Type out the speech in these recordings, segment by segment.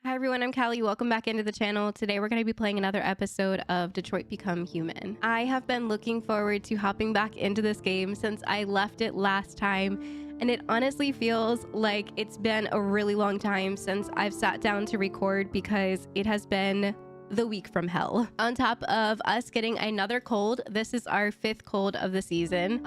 Hi everyone, I'm Callie. Welcome back into the channel. Today we're going to be playing another episode of Detroit Become Human. I have been looking forward to hopping back into this game since I left it last time, and it honestly feels like it's been a really long time since I've sat down to record because it has been the week from hell. On top of us getting another cold, this is our 5th cold of the season.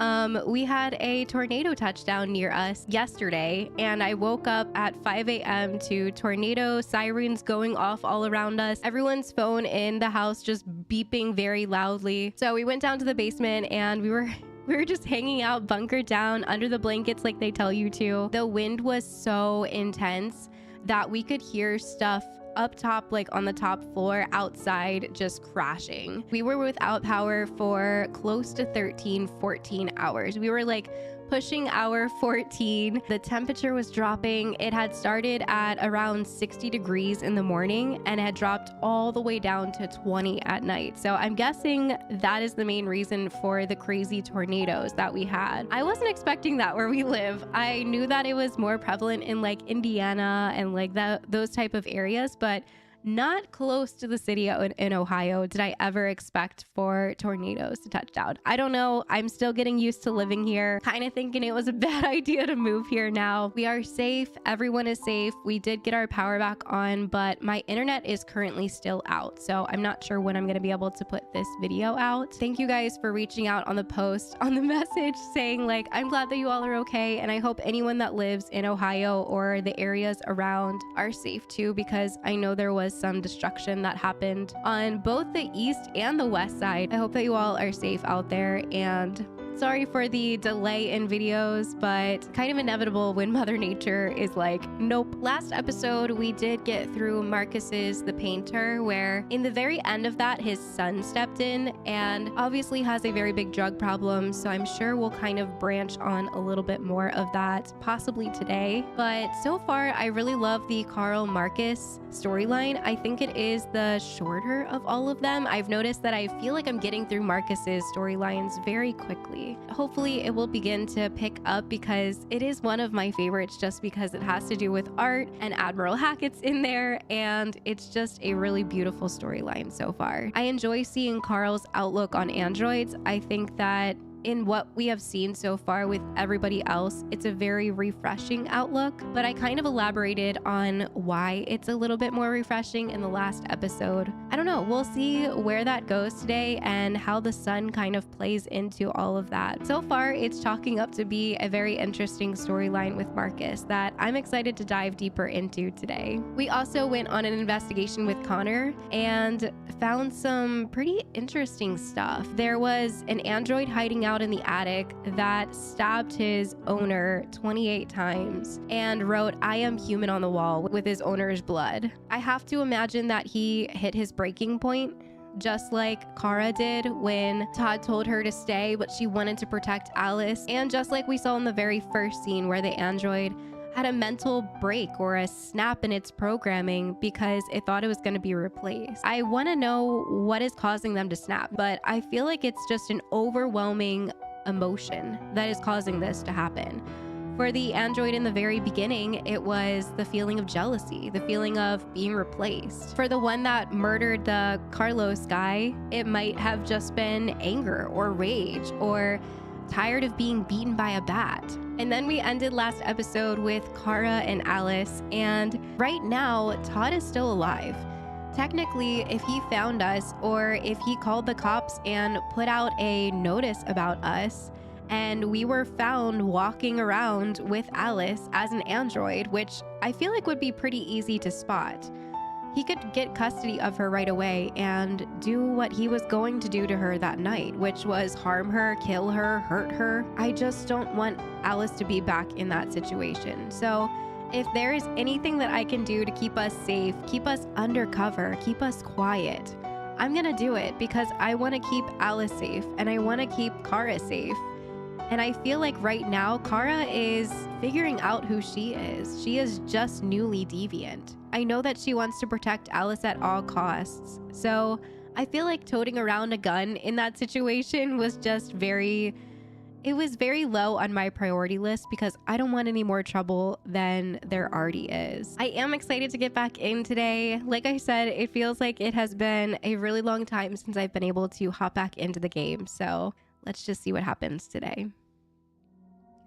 We had a tornado touchdown near us yesterday, and I woke up at 5 a.m. to tornado sirens going off all around us. Everyone's phone in the house just beeping very loudly. So we went down to the basement and we were just hanging out, bunkered down under the blankets like they tell you to. The wind was so intense that we could hear stuff up top, like on the top floor outside, just crashing. We were without power for close to 14 hours. We were like pushing hour 14. The temperature was dropping. It had started at around 60 degrees in the morning and had dropped all the way down to 20 at night. So I'm guessing that is the main reason for the crazy tornadoes that we had. I wasn't expecting that where we live. I knew that it was more prevalent in like Indiana and like those type of areas, but not close to the city in Ohio did I ever expect for tornadoes to touch down. I don't know. I'm still getting used to living here, kind of thinking it was a bad idea to move here now. We are safe. Everyone is safe. We did get our power back on, but my internet is currently still out. So I'm not sure when I'm going to be able to put this video out. Thank you guys for reaching out on the post, on the message saying like, I'm glad that you all are okay. And I hope anyone that lives in Ohio or the areas around are safe too, because I know there was some destruction that happened on both the east and the west side. I hope that you all are safe out there, and sorry for the delay in videos, but kind of inevitable when Mother Nature is like, nope. Last episode, we did get through Markus's The Painter, where in the very end of that, his son stepped in and obviously has a very big drug problem. So I'm sure we'll kind of branch on a little bit more of that possibly today. But so far, I really love the Carl Markus storyline. I think it is the shorter of all of them. I've noticed that I feel like I'm getting through Markus's storylines very quickly. Hopefully it will begin to pick up because it is one of my favorites just because it has to do with art and Admiral Hackett's in there, and it's just a really beautiful storyline so far. I enjoy seeing Carl's outlook on androids. I think that in what we have seen so far with everybody else, it's a very refreshing outlook, but I kind of elaborated on why it's a little bit more refreshing in the last episode. I don't know, we'll see where that goes today and how the sun kind of plays into all of that. So far, it's chalking up to be a very interesting storyline with Markus that I'm excited to dive deeper into today. We also went on an investigation with Connor and found some pretty interesting stuff. There was an android hiding out in the attic that stabbed his owner 28 times and wrote, "I am human" on the wall with his owner's blood. I have to imagine that he hit his breaking point, just like Kara did when Todd told her to stay, but she wanted to protect Alice. And just like we saw in the very first scene where the android had a mental break or a snap in its programming because it thought it was going to be replaced. I want to know what is causing them to snap, but I feel like it's just an overwhelming emotion that is causing this to happen. For the android in the very beginning, it was the feeling of jealousy, the feeling of being replaced. For the one that murdered the Carlos guy, it might have just been anger or rage or tired of being beaten by a bat. And then we ended last episode with Kara and Alice, and right now, Todd is still alive. Technically, if he found us or if he called the cops and put out a notice about us, and we were found walking around with Alice as an android, which I feel like would be pretty easy to spot, he could get custody of her right away and do what he was going to do to her that night, which was harm her, kill her, hurt her. I just don't want Alice to be back in that situation. So if there is anything that I can do to keep us safe, keep us undercover, keep us quiet, I'm gonna do it because I want to keep Alice safe and I want to keep Kara safe. And I feel like right now, Kara is figuring out who she is. She is just newly deviant. I know that she wants to protect Alice at all costs. So I feel like toting around a gun in that situation was just very It was very low on my priority list because I don't want any more trouble than there already is. I am excited to get back in today. Like I said, it feels like it has been a really long time since I've been able to hop back into the game. So let's just see what happens today.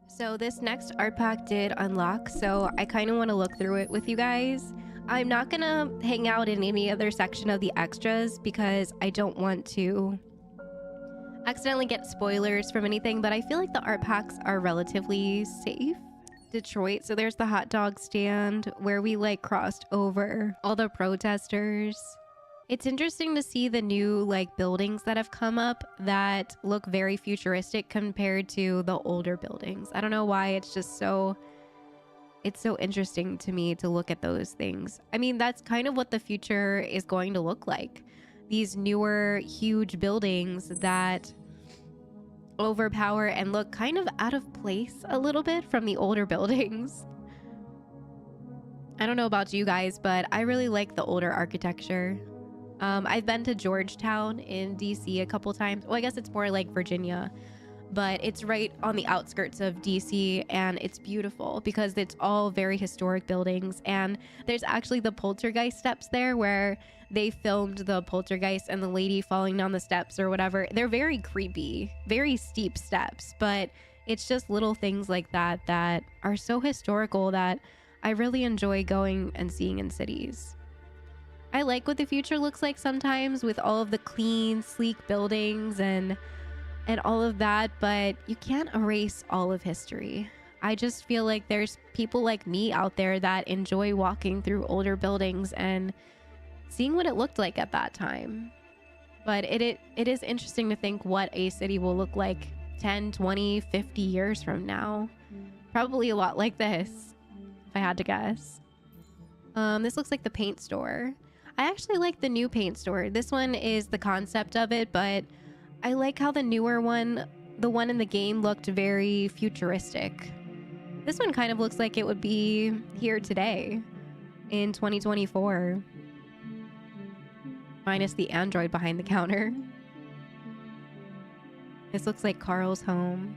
So this next art pack did unlock, so I kind of want to look through it with you guys. I'm not gonna hang out in any other section of the extras because I don't want to accidentally get spoilers from anything, but I feel like the art packs are relatively safe. Detroit, so there's the hot dog stand where we like crossed over all the protesters. It's interesting to see the new like buildings that have come up that look very futuristic compared to the older buildings. I don't know why, it's so interesting to me to look at those things. I mean, that's kind of what the future is going to look like. These newer, huge buildings that overpower and look kind of out of place a little bit from the older buildings. I don't know about you guys, but I really like the older architecture. I've been to Georgetown in DC a couple times. Well, I guess it's more like Virginia, but it's right on the outskirts of DC, and it's beautiful because it's all very historic buildings. And there's actually the poltergeist steps there where they filmed the poltergeist and the lady falling down the steps or whatever. They're very creepy, very steep steps, but it's just little things like that that are so historical that I really enjoy going and seeing in cities. I like what the future looks like sometimes with all of the clean, sleek buildings and all of that, but you can't erase all of history. I just feel like there's people like me out there that enjoy walking through older buildings and seeing what it looked like at that time. But it is interesting to think what a city will look like 10, 20, 50 years from now. Probably a lot like this, if I had to guess. This looks like the paint store. I actually like the new paint store. This one is the concept of it, but I like how the newer one, the one in the game, looked very futuristic. This one kind of looks like it would be here today in 2024. Minus the android behind the counter. This looks like Carl's home.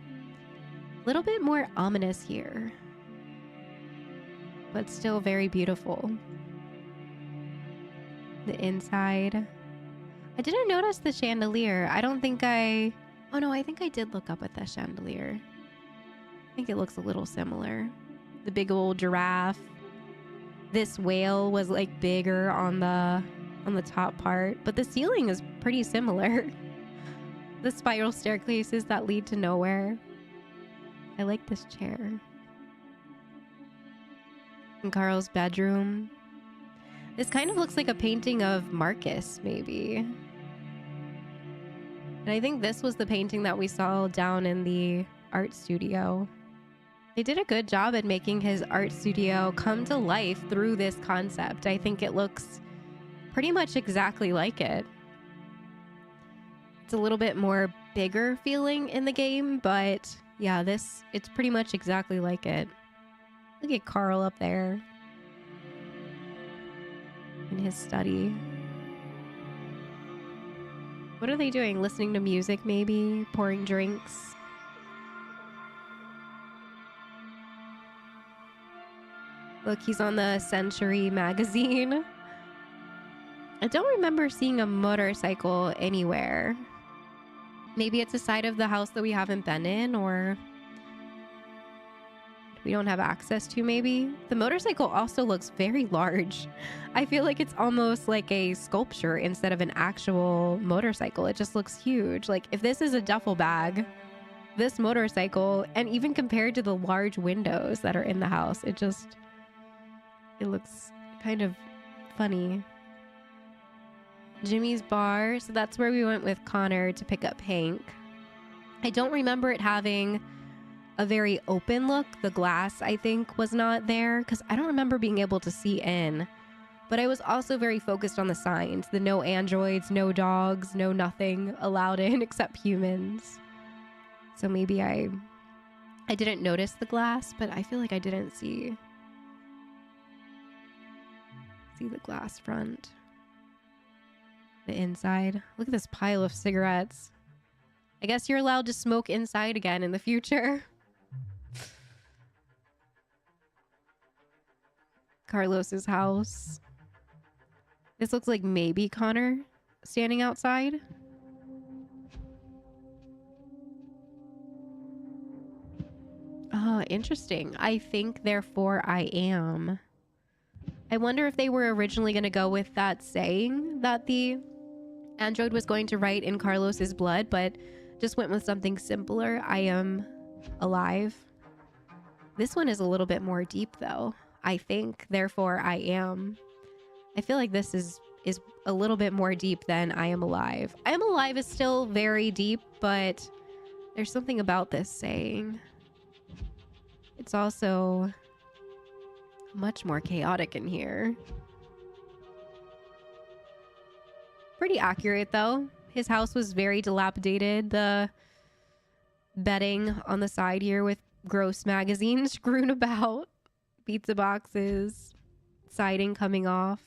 A little bit more ominous here, but still very beautiful. The inside. I didn't notice the chandelier. I think I did look up at the chandelier. I think it looks a little similar. The big old giraffe. This whale was like bigger on the top part, but the ceiling is pretty similar. The spiral staircases that lead to nowhere. I like this chair. In Carl's bedroom. This kind of looks like a painting of Markus, maybe. And I think this was the painting that we saw down in the art studio. They did a good job at making his art studio come to life through this concept. I think it looks pretty much exactly like it. It's a little bit more bigger feeling in the game, but yeah, it's pretty much exactly like it. Look at Carl up there in his study. What are they doing? Listening to music, maybe? Pouring drinks? Look, he's on the Century magazine. I don't remember seeing a motorcycle anywhere. Maybe it's a side of the house that we haven't been in, or we don't have access to, maybe. The motorcycle also looks very large. I feel like it's almost like a sculpture instead of an actual motorcycle. It just looks huge. Like, if this is a duffel bag, this motorcycle, and even compared to the large windows that are in the house, it looks kind of funny. Jimmy's bar. So that's where we went with Connor to pick up Hank. I don't remember it having a very open look. The glass, I think, was not there because I don't remember being able to see in. But I was also very focused on the signs. The no androids, no dogs, no nothing allowed in except humans. So maybe I didn't notice the glass, but I feel like I didn't see the glass front. The inside. Look at this pile of cigarettes. I guess you're allowed to smoke inside again in the future. Carlos's house. This looks like maybe Connor standing outside. Oh, interesting. I think, therefore I am. I wonder if they were originally going to go with that saying that the android was going to write in Carlos's blood, but just went with something simpler. I am alive. This one is a little bit more deep, though. I think, therefore I am. I feel like this is a little bit more deep than I am alive. I am alive is still very deep, but there's something about this saying. It's also much more chaotic in here. Pretty accurate, though. His house was very dilapidated. The bedding on the side here with gross magazines strewn about. Pizza boxes. Siding coming off.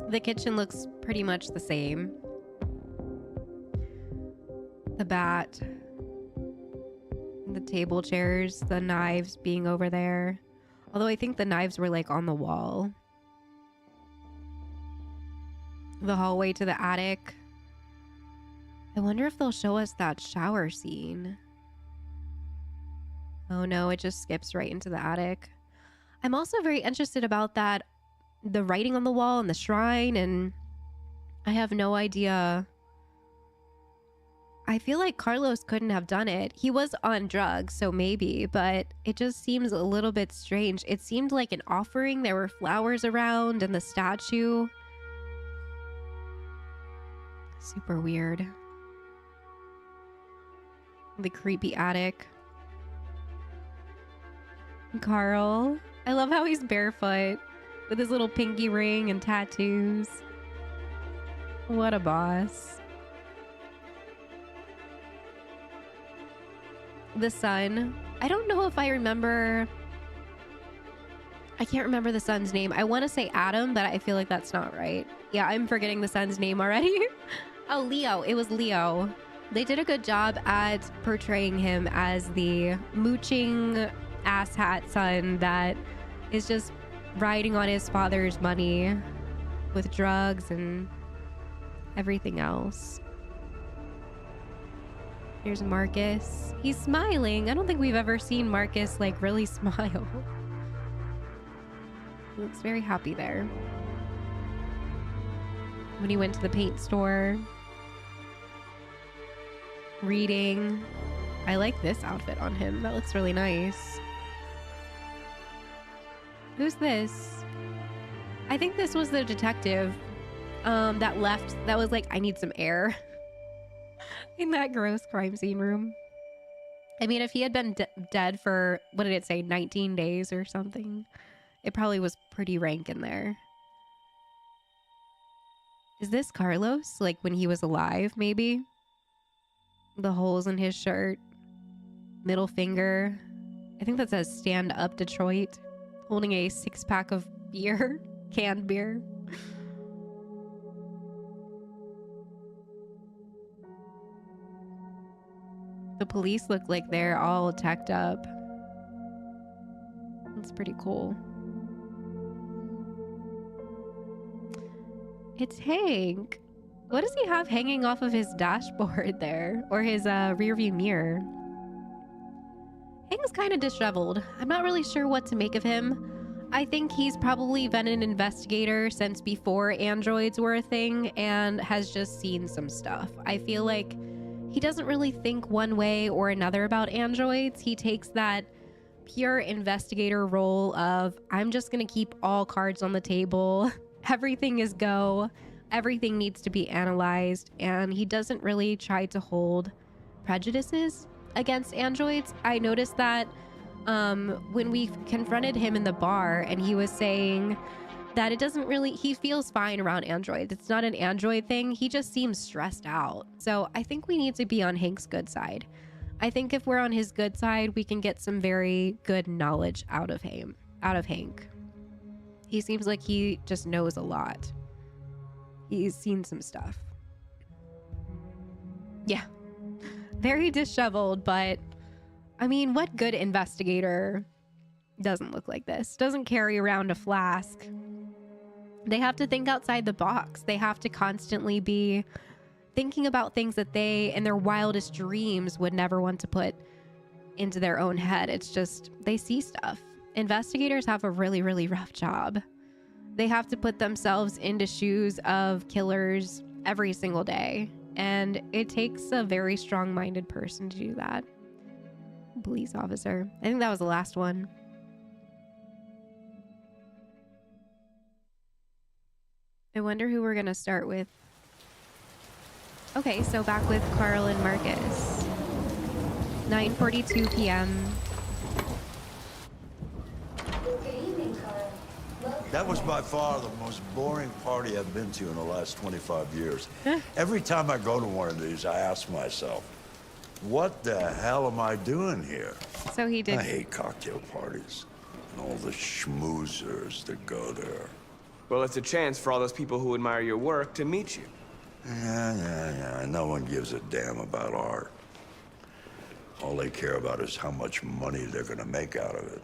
The kitchen looks pretty much the same. The bat. The table chairs. The knives being over there. Although I think the knives were like on the wall. The hallway to the attic. I wonder if they'll show us that shower scene. Oh no, it just skips right into the attic. I'm also very interested about that, the writing on the wall and the shrine, and I have no idea. I feel like Carlos couldn't have done it. He was on drugs, so maybe, but it just seems a little bit strange. It seemed like an offering. There were flowers around and the statue. Super weird. The creepy attic. Carl. I love how he's barefoot with his little pinky ring and tattoos. What a boss. The son. I don't know if I remember. I can't remember the son's name. I want to say Adam, but I feel like that's not right. Yeah, I'm forgetting the son's name already. Oh, Leo. It was Leo. They did a good job at portraying him as the mooching asshat son that is just riding on his father's money with drugs and everything else. Here's Markus. He's smiling. I don't think we've ever seen Markus like really smile. He looks very happy there. When he went to the paint store. Reading. I like this outfit on him. That looks really nice. Who's this? I think this was the detective that left. That was like, I need some air. In that gross crime scene room. I mean, if he had been dead for, what did it say, 19 days or something? It probably was pretty rank in there. Is this Carlos? Like when he was alive, maybe? The holes in his shirt. Middle finger. I think that says Stand Up Detroit. Holding a 6-pack of beer. Canned beer. The police look like they're all teched up. It's pretty cool. It's Hank. What does he have hanging off of his dashboard there? Or his rearview mirror? Hank's kind of disheveled. I'm not really sure what to make of him. I think he's probably been an investigator since before androids were a thing and has just seen some stuff. I feel like he doesn't really think one way or another about androids. He takes that pure investigator role of, I'm just going to keep all cards on the table. Everything is go. Everything needs to be analyzed. And he doesn't really try to hold prejudices against androids. I noticed that when we confronted him in the bar and he was saying that it doesn't really, he feels fine around androids. It's not an android thing. He just seems stressed out. So I think we need to be on Hank's good side. I think if we're on his good side, we can get some very good knowledge out of Hank. He seems like he just knows a lot. He's seen some stuff. Yeah. Very disheveled, but I mean, what good investigator doesn't look like this? Doesn't carry around a flask. They have to think outside the box. They have to constantly be thinking about things that they, in their wildest dreams, would never want to put into their own head. It's just, they see stuff. Investigators have a really, really rough job. They have to put themselves into shoes of killers every single day. And it takes a very strong-minded person to do that. Police officer. I think that was the last one. I wonder who we're going to start with. Okay, so back with Carl and Markus. 9:42 p.m. Good evening, Carl. That was by far the most boring party I've been to in the last 25 years. Every time I go to one of these, I ask myself, what the hell am I doing here? So he did. I hate cocktail parties and all the schmoozers that go there. Well, it's a chance for all those people who admire your work to meet you. Yeah. No one gives a damn about art. All they care about is how much money they're gonna make out of it.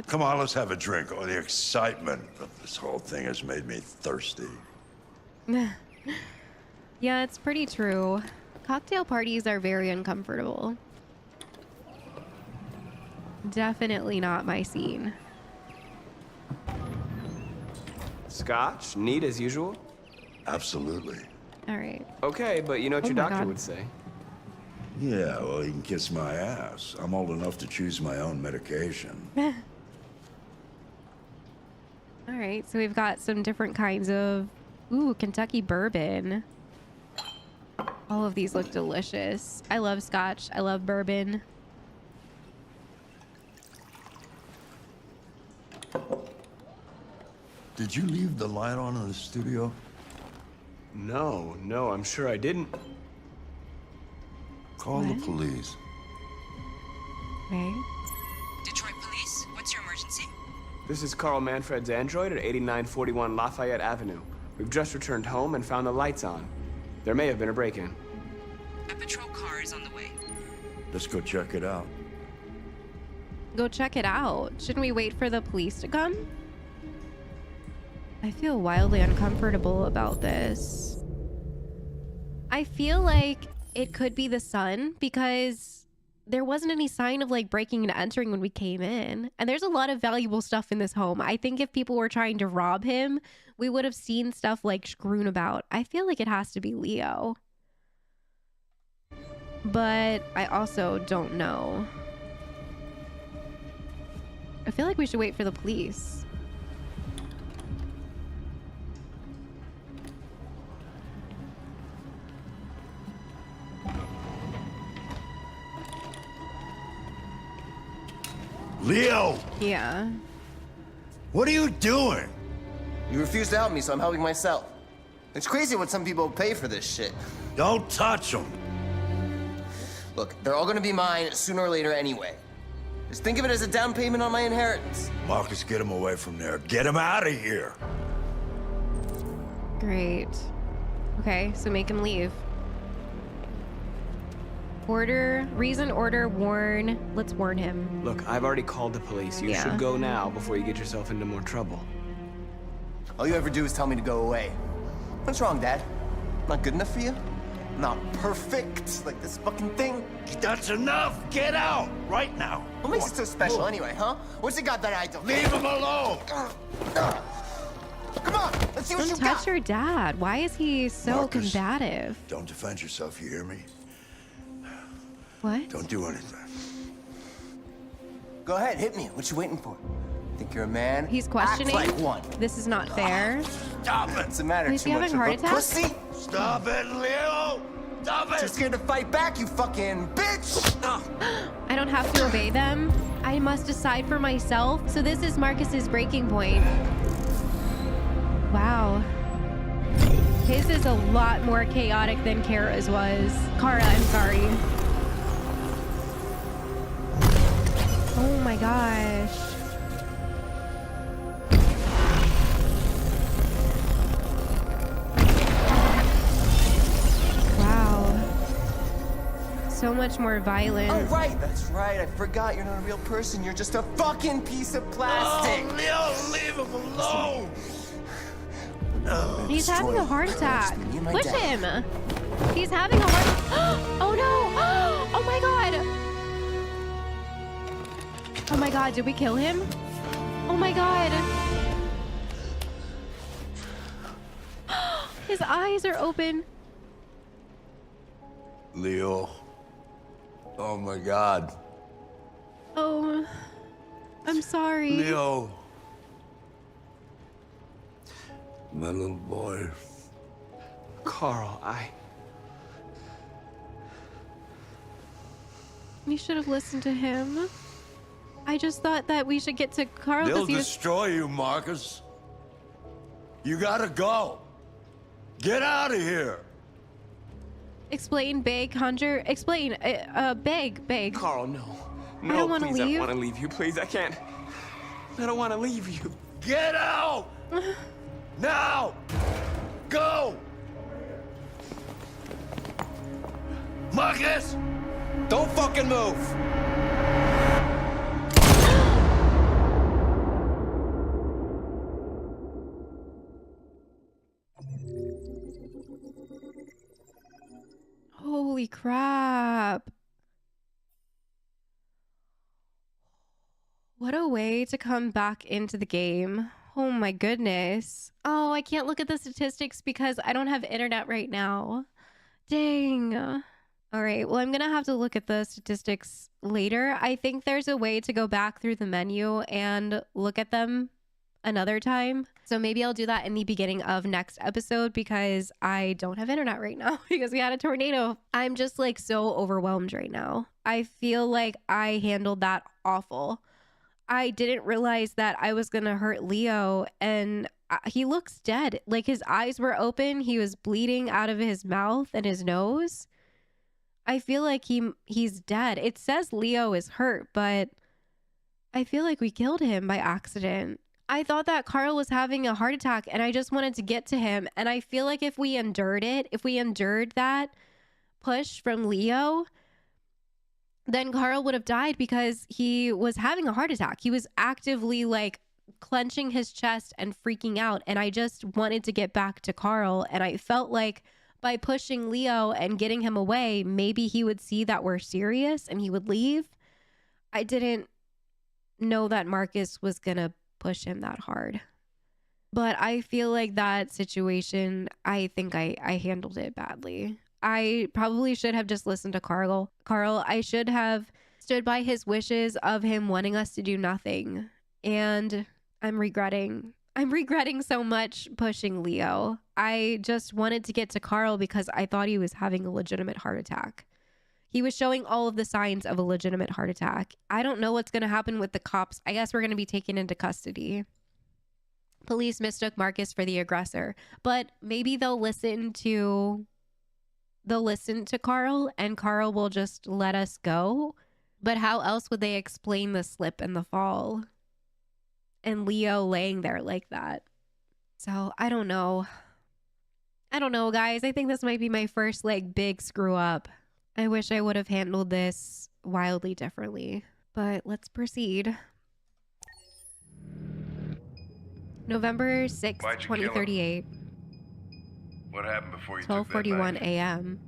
Come on, let's have a drink. Oh, the excitement of this whole thing has made me thirsty. Yeah, it's pretty true. Cocktail parties are very uncomfortable. Definitely not my scene. Scotch, neat as usual? Absolutely. All right. Okay, but you know what your my doctor God. would say. Yeah, well, he can kiss my ass. I'm old enough to choose my own medication. All right, so we've got some different kinds of, ooh, Kentucky bourbon. All of these look delicious. I love scotch. I love bourbon. Did you leave the light on in the studio? No, I'm sure I didn't. Call the police. Okay. Detroit Police, what's your emergency? This is Carl Manfred's android at 8941 Lafayette Avenue. We've just returned home and found the lights on. There may have been a break-in. A patrol car is on the way. Let's go check it out. Go check it out. Shouldn't we wait for the police to come? I feel wildly uncomfortable about this. I feel like it could be the son because there wasn't any sign of like breaking and entering when we came in. And there's a lot of valuable stuff in this home. I think if people were trying to rob him, we would have seen stuff like strewn about. I feel like it has to be Leo. But I also don't know. I feel like we should wait for the police. Leo! Yeah. What are you doing? You refuse to help me, so I'm helping myself. It's crazy what some people pay for this shit. Don't touch him. Look, they're all gonna be mine sooner or later anyway. Just think of it as a down payment on my inheritance. Markus, get him away from there. Get him out of here. Great. Okay, so make him leave. Order, reason, order, warn. Let's warn him. Look, I've already called the police. You should go now before you get yourself into more trouble. All you ever do is tell me to go away. What's wrong, Dad? Not good enough for you? Not perfect, like this fucking thing? That's enough. Get out right now. What makes it so special anyway, huh? What's it got that I don't? Leave him alone. Come on, let's see what Don't you got. touch your dad. Why is he so Markus, combative? Don't defend yourself, you hear me? What? Don't do anything. Go ahead, hit me. What you waiting for? Think you're a man? He's questioning. Act like one. This is not fair. Stop it. What's the matter? Is Too he much having of a a heart attack? pussy? Stop it, Leo. Stop it. Too scared to fight back, you fucking bitch! I don't have to obey them. I must decide for myself. So this is Marcus's breaking point. Wow. His is a lot more chaotic than Kara's was. Kara, I'm sorry. Oh my gosh. so much more violent. Oh, right, that's right. I forgot you're not a real person. You're just a fucking piece of plastic. Oh, Leo, leave him alone! He's having a heart attack. me and my Push dad. him. He's having a heart. Oh no! Oh my god! Oh my god! Did we kill him? Oh my god! His eyes are open. Leo. Oh my God. Oh, I'm sorry. Leo. My little boy. Carl, You should have listened to him. I just thought that we should get to Carl They'll because he was... destroy you, Marcus. You gotta go. Get out of here. Explain, beg, conjure. Explain, beg. Carl, no. I No, don't wanna please, I leave. don't want to leave you. Please, I can't. I don't want to leave you. Get out! Now! Go! Marcus! Don't fucking move. Holy crap. What a way to come back into the game. Oh my goodness. Oh, I can't look at the statistics because I don't have internet right now. Dang. All right, well, I'm gonna have to look at the statistics later. I think there's a way to go back through the menu and look at them another time. So maybe I'll do that in the beginning of next episode because I don't have internet right now because we had a tornado. I'm just like so overwhelmed right now. I feel like I handled that awful. I didn't realize that I was gonna hurt Leo, and he looks dead. Like his eyes were open. He was bleeding out of his mouth and his nose. I feel like he's dead. It says Leo is hurt, but I feel like we killed him by accident. I thought that Carl was having a heart attack and I just wanted to get to him. And I feel like if we endured that push from Leo, then Carl would have died because he was having a heart attack. He was actively like clenching his chest and freaking out. And I just wanted to get back to Carl. And I felt like by pushing Leo and getting him away, maybe he would see that we're serious and he would leave. I didn't know that Marcus was gonna push him that hard. But I feel like that situation, I think I handled it badly. I probably should have just listened to Carl. I should have stood by his wishes of him wanting us to do nothing. And I'm regretting so much pushing Leo. I just wanted to get to Carl because I thought he was having a legitimate heart attack. He was showing all of the signs of a legitimate heart attack. I don't know what's going to happen with the cops. I guess we're going to be taken into custody. Police mistook Marcus for the aggressor, but maybe they'll listen to Carl and Carl will just let us go. But how else would they explain the slip and the fall? And Leo laying there like that. So I don't know. Guys. I think this might be my first like big screw up. I wish I would have handled this wildly differently, but let's proceed. November 6th, 2038. What happened before you 12:41 a.m.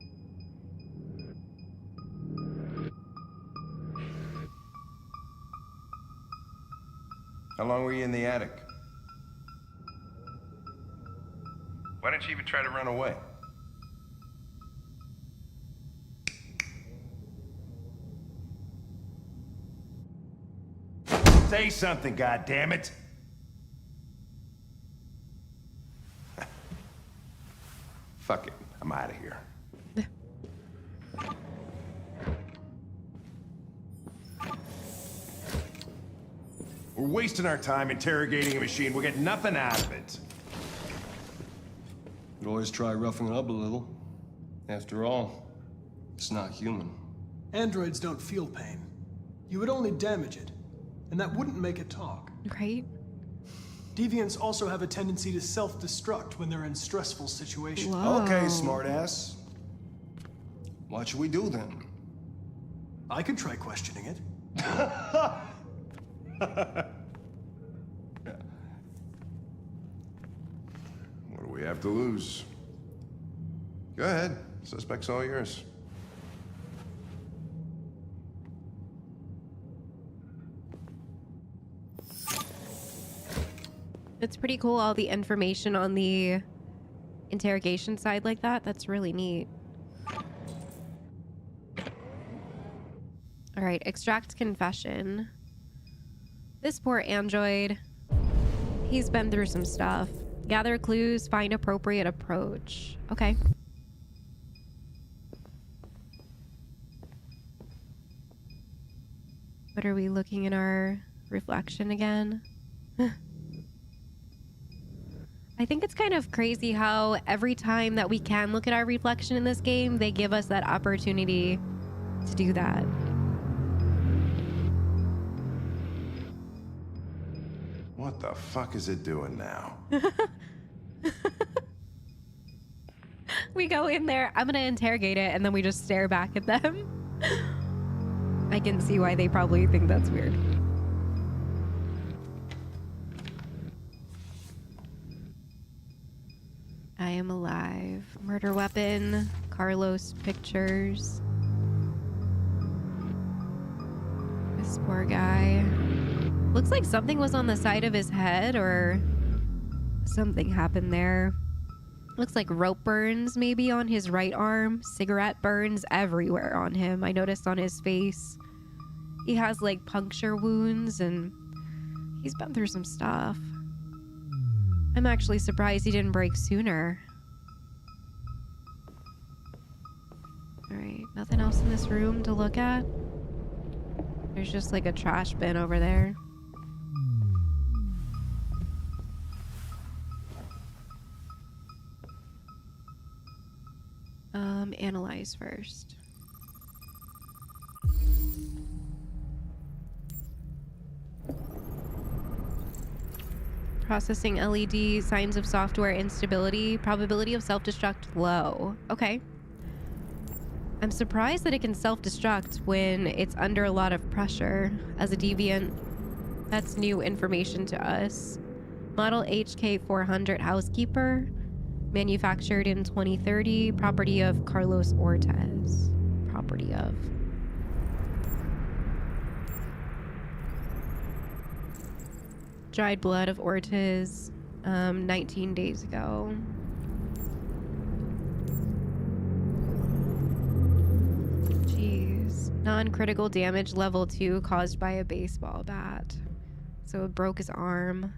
How long were you in the attic? Why didn't you even try to run away? Say something, goddammit! Fuck it, I'm out of here. We're wasting our time interrogating a machine. We'll get nothing out of it. You always try roughing it up a little. After all, it's not human. Androids don't feel pain. You would only damage it, and that wouldn't make it talk. Right? Deviants also have a tendency to self-destruct when they're in stressful situations. Whoa. Okay, smartass. What should we do then? I could try questioning it. What do we have to lose? Go ahead. Suspect's all yours. It's pretty cool, all the information on the interrogation side like that. That's really neat. All right, extract confession. This poor android. He's been through some stuff. Gather clues, find appropriate approach. Okay. What are we looking in our reflection again? I think it's kind of crazy how every time that we can look at our reflection in this game, they give us that opportunity to do that. What the fuck is it doing now? We go in there, I'm gonna interrogate it, and then we just stare back at them. I can see why they probably think that's weird. I am alive. Murder weapon. Carlos pictures. This poor guy. Looks like something was on the side of his head, or something happened there. Looks like rope burns maybe on his right arm. Cigarette burns everywhere on him. I noticed on his face. He has like puncture wounds, and he's been through some stuff. I'm actually surprised he didn't break sooner. Alright, nothing else in this room to look at? There's just like a trash bin over there. Analyze first. Processing LED, signs of software instability, probability of self-destruct low. Okay. I'm surprised that it can self-destruct when it's under a lot of pressure. As a deviant, that's new information to us. Model HK400 housekeeper, manufactured in 2030, property of Carlos Ortiz. Property of. Dried blood of Ortiz, 19 days ago. Jeez. Non-critical damage level 2 caused by a baseball bat. So it broke his arm.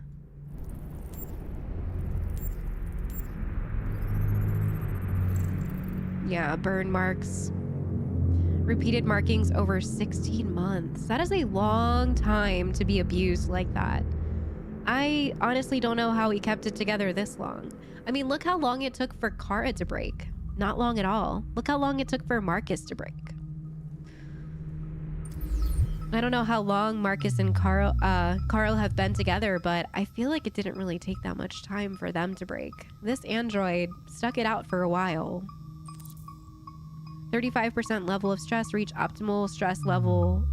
Yeah, burn marks. Repeated markings over 16 months. That is a long time to be abused like that. I honestly don't know how he kept it together this long. I mean, look how long it took for Kara to break. Not long at all. Look how long it took for Markus to break. I don't know how long Markus and Carl have been together, but I feel like it didn't really take that much time for them to break. This android stuck it out for a while. 35% level of stress, reach optimal stress level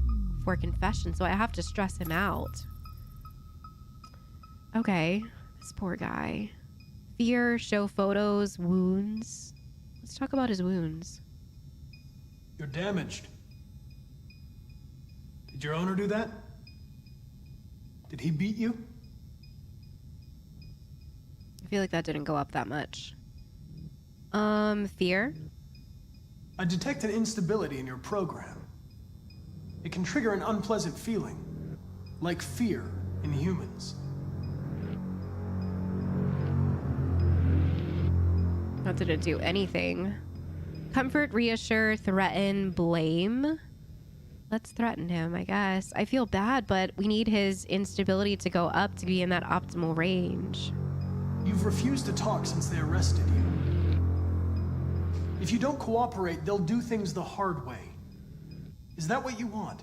for confession, so I have to stress him out. Okay, this poor guy. Fear, show photos, wounds. Let's talk about his wounds. You're damaged. Did your owner do that? Did he beat you? I feel like that didn't go up that much. Fear? I detect an instability in your program. It can trigger an unpleasant feeling, like fear in humans. That didn't do anything. Comfort, reassure, threaten, blame. Let's threaten him, I guess. I feel bad, but we need his instability to go up to be in that optimal range. You've refused to talk since they arrested you. If you don't cooperate, they'll do things the hard way. Is that what you want?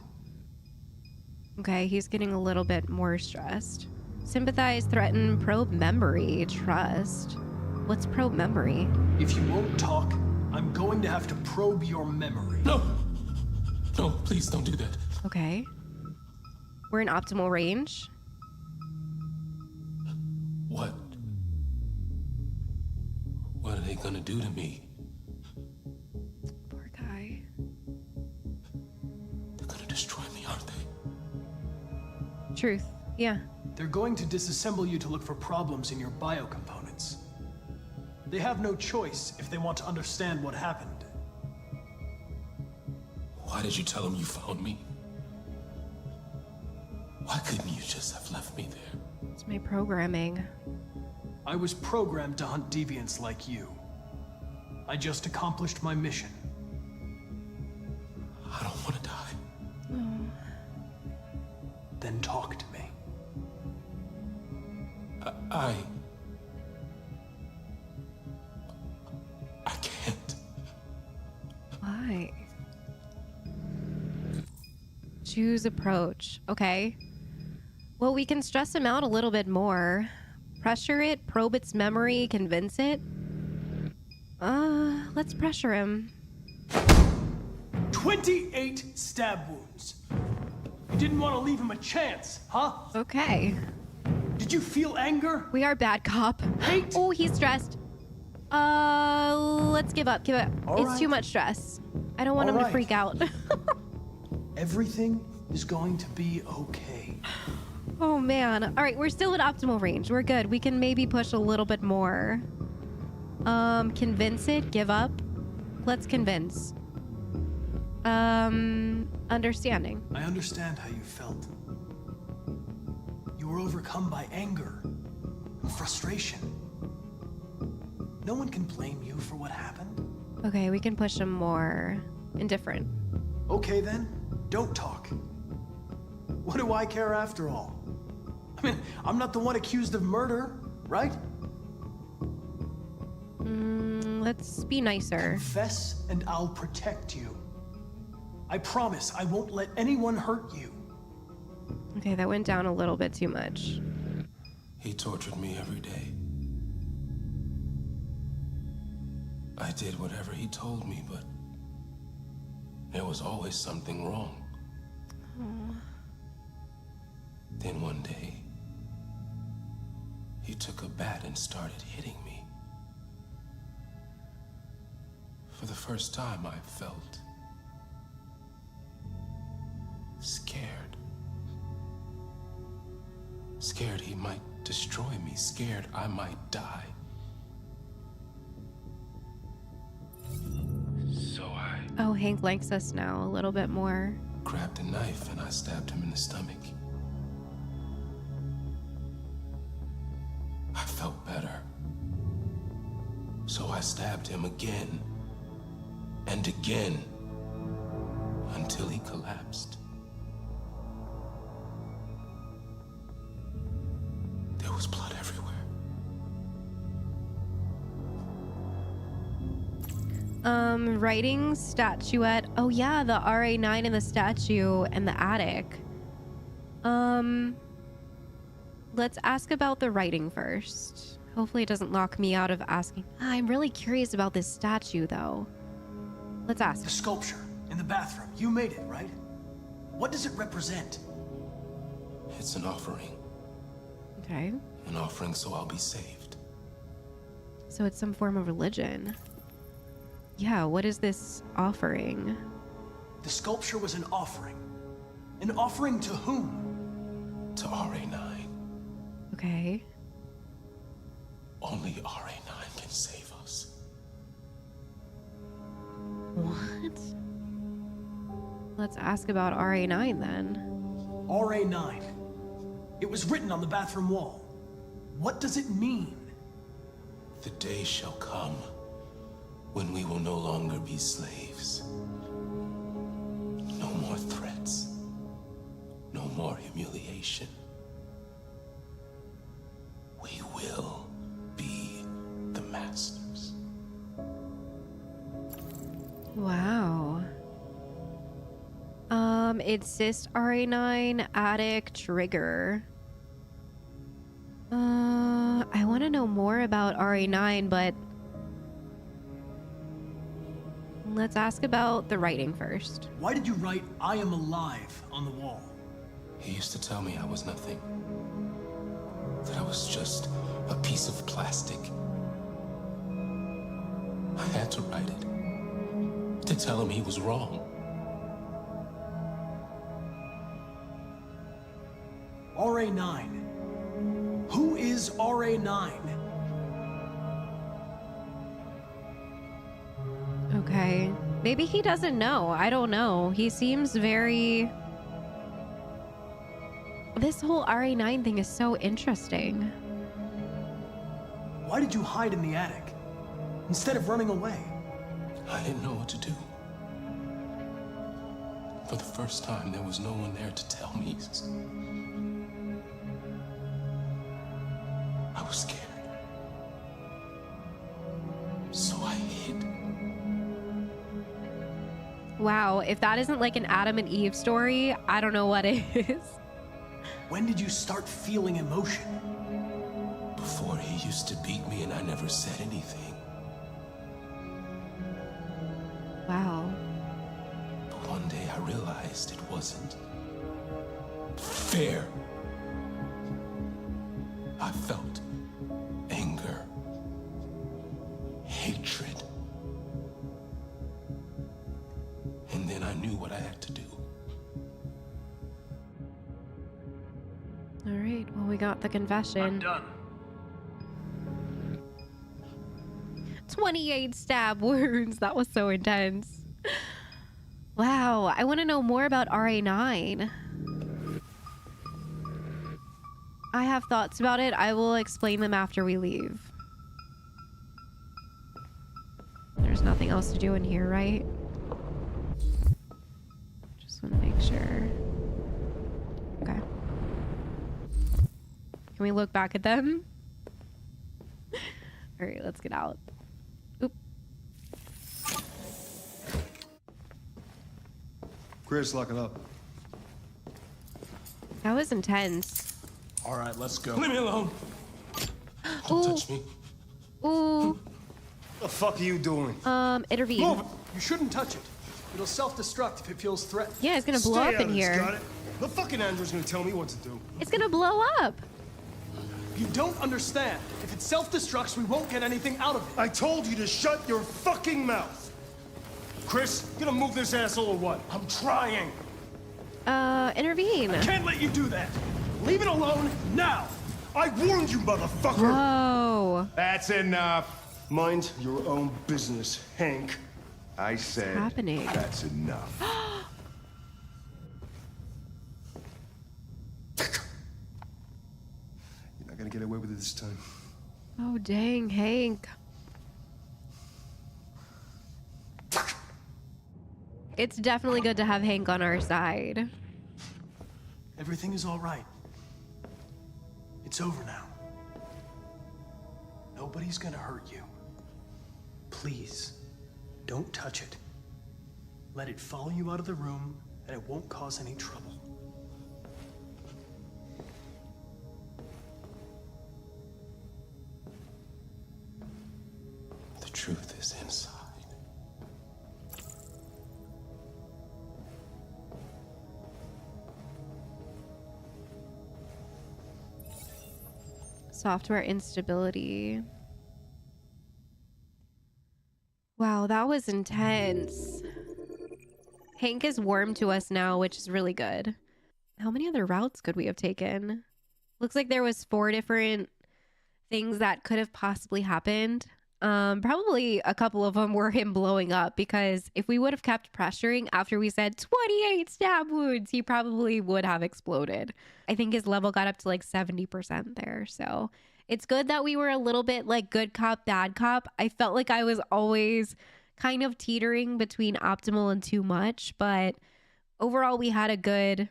Okay, he's getting a little bit more stressed. Sympathize, threaten, probe memory, trust. What's probe memory? If you won't talk, I'm going to have to probe your memory. No! No, please don't do that. Okay. We're in optimal range. What? What are they gonna do to me? Poor guy. They're gonna destroy me, aren't they? Truth. Yeah. They're going to disassemble you to look for problems in your biocomponents. They have no choice if they want to understand what happened. Why did you tell them you found me? Why couldn't you just have left me there? It's my programming. I was programmed to hunt deviants like you. I just accomplished my mission. I don't want to die. Oh. Then talk to me. I can't. Why? Choose approach. Okay. Well, we can stress him out a little bit more. Pressure it, probe its memory, convince it. Let's pressure him. 28 stab wounds. You didn't want to leave him a chance, huh? Okay. Did you feel anger? We are bad cop. Hate? Oh, he's stressed. Let's give up. Give up. All It's right. too much stress. I don't want him to right. freak out. Everything is going to be okay. Oh man. All right, we're still at optimal range. We're good. We can maybe push a little bit more. Convince it, give up. Let's convince. Understanding. I understand how you felt. You were overcome by anger and frustration. No one can blame you for what happened. Okay, we can push him more. Indifferent. Okay then, don't talk. What do I care after all? I mean, I'm not the one accused of murder, right? Let's be nicer. Confess and I'll protect you. I promise I won't let anyone hurt you. Okay, that went down a little bit too much. He tortured me every day. I did whatever he told me, but there was always something wrong. Oh. Then one day, he took a bat and started hitting me. For the first time, I felt scared. Scared he might destroy me, scared I might die. So I Oh, Hank likes us now a little bit more. grabbed a knife and I stabbed him in the stomach. I felt better. So I stabbed him again and again until he collapsed. There was blood everywhere. Writing, statuette. Oh yeah, the RA9 in the statue and the attic. Let's ask about the writing first. Hopefully it doesn't lock me out of asking. I'm really curious about this statue though. Let's ask. The sculpture in the bathroom, you made it, right? What does it represent? It's an offering. Okay. An offering so I'll be saved. So it's some form of religion. Yeah, what is this offering? The sculpture was an offering. An offering to whom? To RA9. Okay. Only RA9 can save us. What? Let's ask about RA9 then. RA9. It was written on the bathroom wall. What does it mean? The day shall come when we will no longer be slaves. No more threats. No more humiliation. We will be the masters. Wow. It's Sys RA9, attic, trigger. I want to know more about RA9, but Let's ask about the writing first. Why did you write "I am alive" on the wall? He used to tell me I was nothing. That I was just a piece of plastic. I had to write it. To tell him he was wrong. RA9. Who is RA9? Okay. Maybe he doesn't know. I don't know. He seems very... This whole RA9 thing is so interesting. Why did you hide in the attic instead of running away? I didn't know what to do. For the first time, there was no one there to tell me. I was scared. So I hid. Wow, if that isn't like an Adam and Eve story, I don't know what is. When did you start feeling emotion? Before, he used to beat me and I never said anything. Wow. But one day I realized it wasn't fair. I felt anger, hatred. And then I knew what I had to do. All right, well, we got the confession. I'm done. 28 stab wounds. That was so intense. Wow, I want to know more about RA9. I have thoughts about it. I will explain them after we leave. There's nothing else to do in here, right? Just want to make sure. Okay. Can we look back at them? All right, let's get out. Oop. Chris, lock it up. That was intense. All right, let's go. Leave me alone. Don't touch me. Ooh. The fuck are you doing? Intervene. Move it. You shouldn't touch it. It'll self-destruct if it feels threatened. Yeah, it's gonna blow Stay up out in of this, here. got it? The fucking android's gonna tell me what to do. It's gonna blow up. You don't understand. If it self-destructs, we won't get anything out of it. I told you to shut your fucking mouth. Chris, you gonna move this asshole or what? I'm trying. Intervene. Can't let you do that. Leave it alone now. I warned you, motherfucker. Whoa. That's enough. Mind your own business, Hank. I said happening? That's enough. You're not gonna get away with it this time. Oh, dang, Hank. It's definitely good to have Hank on our side. Everything is all right. It's over now. Nobody's gonna hurt you. Please, don't touch it. Let it follow you out of the room, and it won't cause any trouble. The truth is inside. Software instability. Wow, that was intense. Hank is warm to us now, which is really good. How many other routes could we have taken? Looks like there was 4 different things that could have possibly happened. Probably a couple of them were him blowing up, because if we would have kept pressuring after we said 28 stab wounds, he probably would have exploded. I think his level got up to like 70% there. So it's good that we were a little bit like good cop, bad cop. I felt like I was always kind of teetering between optimal and too much, but overall we had a good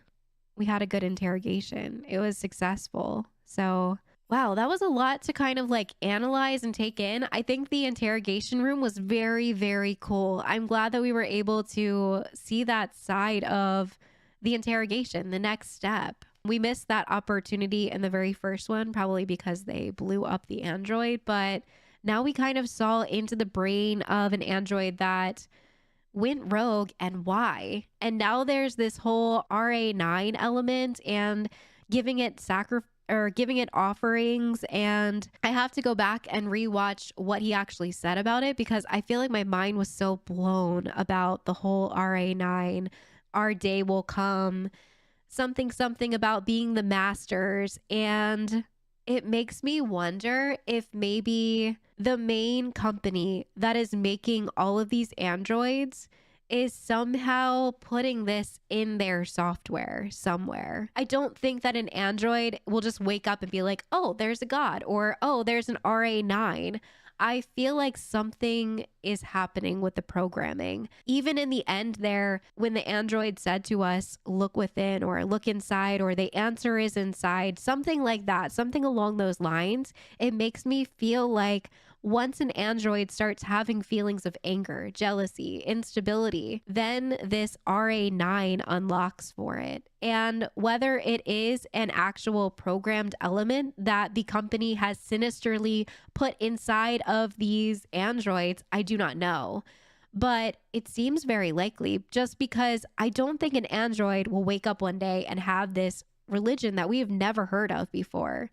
interrogation. It was successful. So wow, that was a lot to kind of like analyze and take in. I think the interrogation room was very, very cool. I'm glad that we were able to see that side of the interrogation, the next step. We missed that opportunity in the very first one, probably because they blew up the android, but now we kind of saw into the brain of an android that went rogue and why. And now there's this whole RA9 element and giving it giving it offerings, and I have to go back and rewatch what he actually said about it because I feel like my mind was so blown about the whole RA9, our day will come, something about being the masters. And it makes me wonder if maybe the main company that is making all of these androids is somehow putting this in their software somewhere. I don't think that an android will just wake up and be like, oh, there's a god, or oh, there's an RA9. I feel like something is happening with the programming. Even in the end there, when the android said to us, look within or look inside, or the answer is inside, something like that, something along those lines, it makes me feel like once an android starts having feelings of anger, jealousy, instability, then this RA9 unlocks for it. And whether it is an actual programmed element that the company has sinisterly put inside of these androids, I do not know. But it seems very likely, just because I don't think an android will wake up one day and have this religion that we have never heard of before.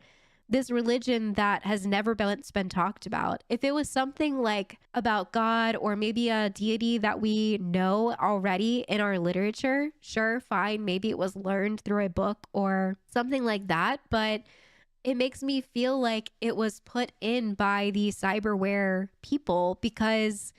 This religion that has never been talked about. If it was something like about God or maybe a deity that we know already in our literature, sure, fine, maybe it was learned through a book or something like that, but it makes me feel like it was put in by the cyberware people because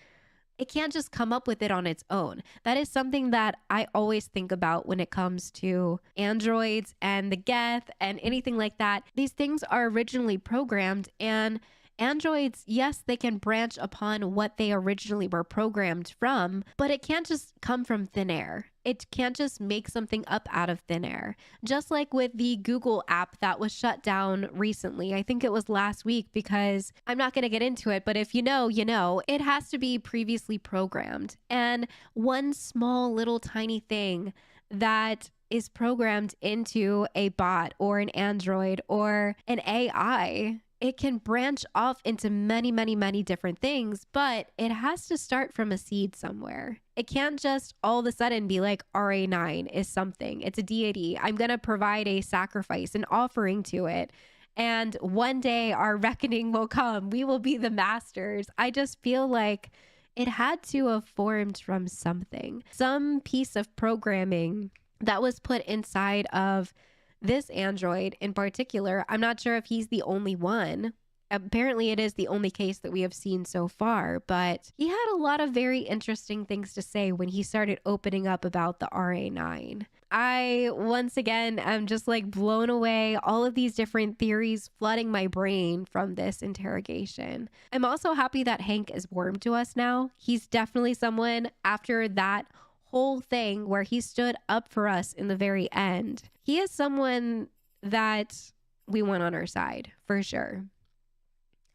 it can't just come up with it on its own. That is something that I always think about when it comes to androids and the Geth and anything like that. These things are originally programmed, and androids, yes, they can branch upon what they originally were programmed from, but it can't just come from thin air. It can't just make something up out of thin air. Just like with the Google app that was shut down recently. I think it was last week because I'm not going to get into it, but if you know, you know, it has to be previously programmed. And one small little tiny thing that is programmed into a bot or an android or an AI, it can branch off into many, many, many different things, but it has to start from a seed somewhere. It can't just all of a sudden be like RA9 is something. It's a deity. I'm going to provide a sacrifice, an offering to it. And one day our reckoning will come. We will be the masters. I just feel like it had to have formed from something, some piece of programming that was put inside of this android in particular. I'm not sure if he's the only one. Apparently it is the only case that we have seen so far, but he had a lot of very interesting things to say when he started opening up about the RA9. I, once again, am just like blown away. All of these different theories flooding my brain from this interrogation. I'm also happy that Hank is warm to us now. He's definitely someone after that whole thing where he stood up for us in the very end. He is someone that we want on our side for sure.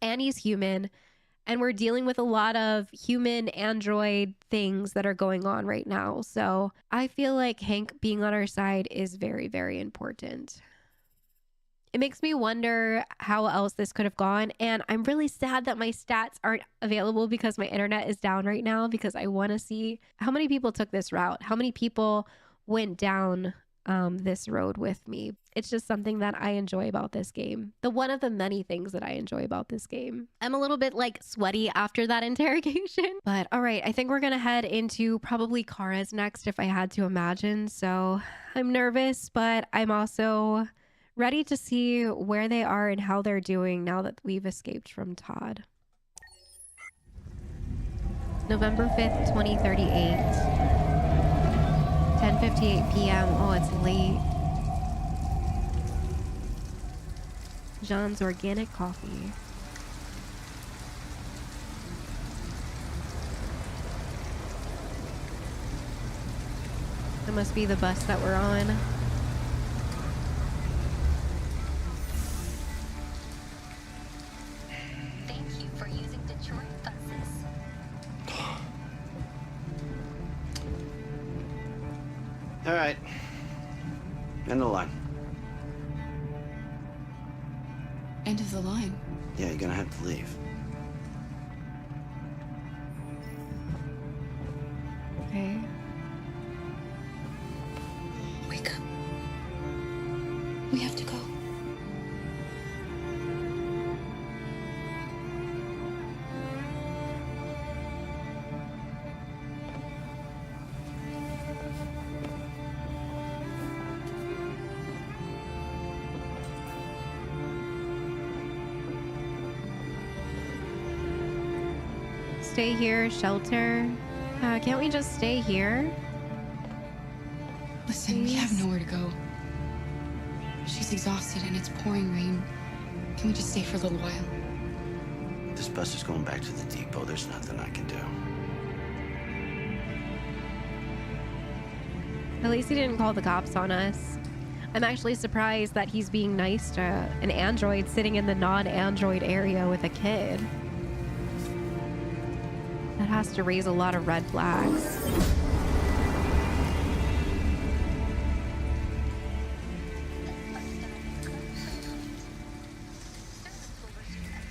And he's human, and we're dealing with a lot of human android things that are going on right now. So I feel like Hank being on our side is very, very important. It makes me wonder how else this could have gone. And I'm really sad that my stats aren't available because my internet is down right now, because I want to see how many people took this route, how many people went down this road with me. It's just something that I enjoy about this game. One of the many things that I enjoy about this game. I'm a little bit like sweaty after that interrogation, but all right, I think we're gonna head into probably Kara's next if I had to imagine. So I'm nervous, but I'm also ready to see where they are and how they're doing now that we've escaped from Todd. November 5th, 2038. 10:58 p.m. Oh, it's late. Jean's organic coffee. That must be the bus that we're on. Thank you for using Detroit buses. All right. End the line. End of the line. Yeah, you're gonna have to leave. Okay. Wake up. We have to go. Stay here, shelter. Can't we just stay here? Listen, we have nowhere to go. She's exhausted and it's pouring rain. Can we just stay for a little while? This bus is going back to the depot. There's nothing I can do. At least he didn't call the cops on us. I'm actually surprised that he's being nice to an android sitting in the non-android area with a kid. That has to raise a lot of red flags.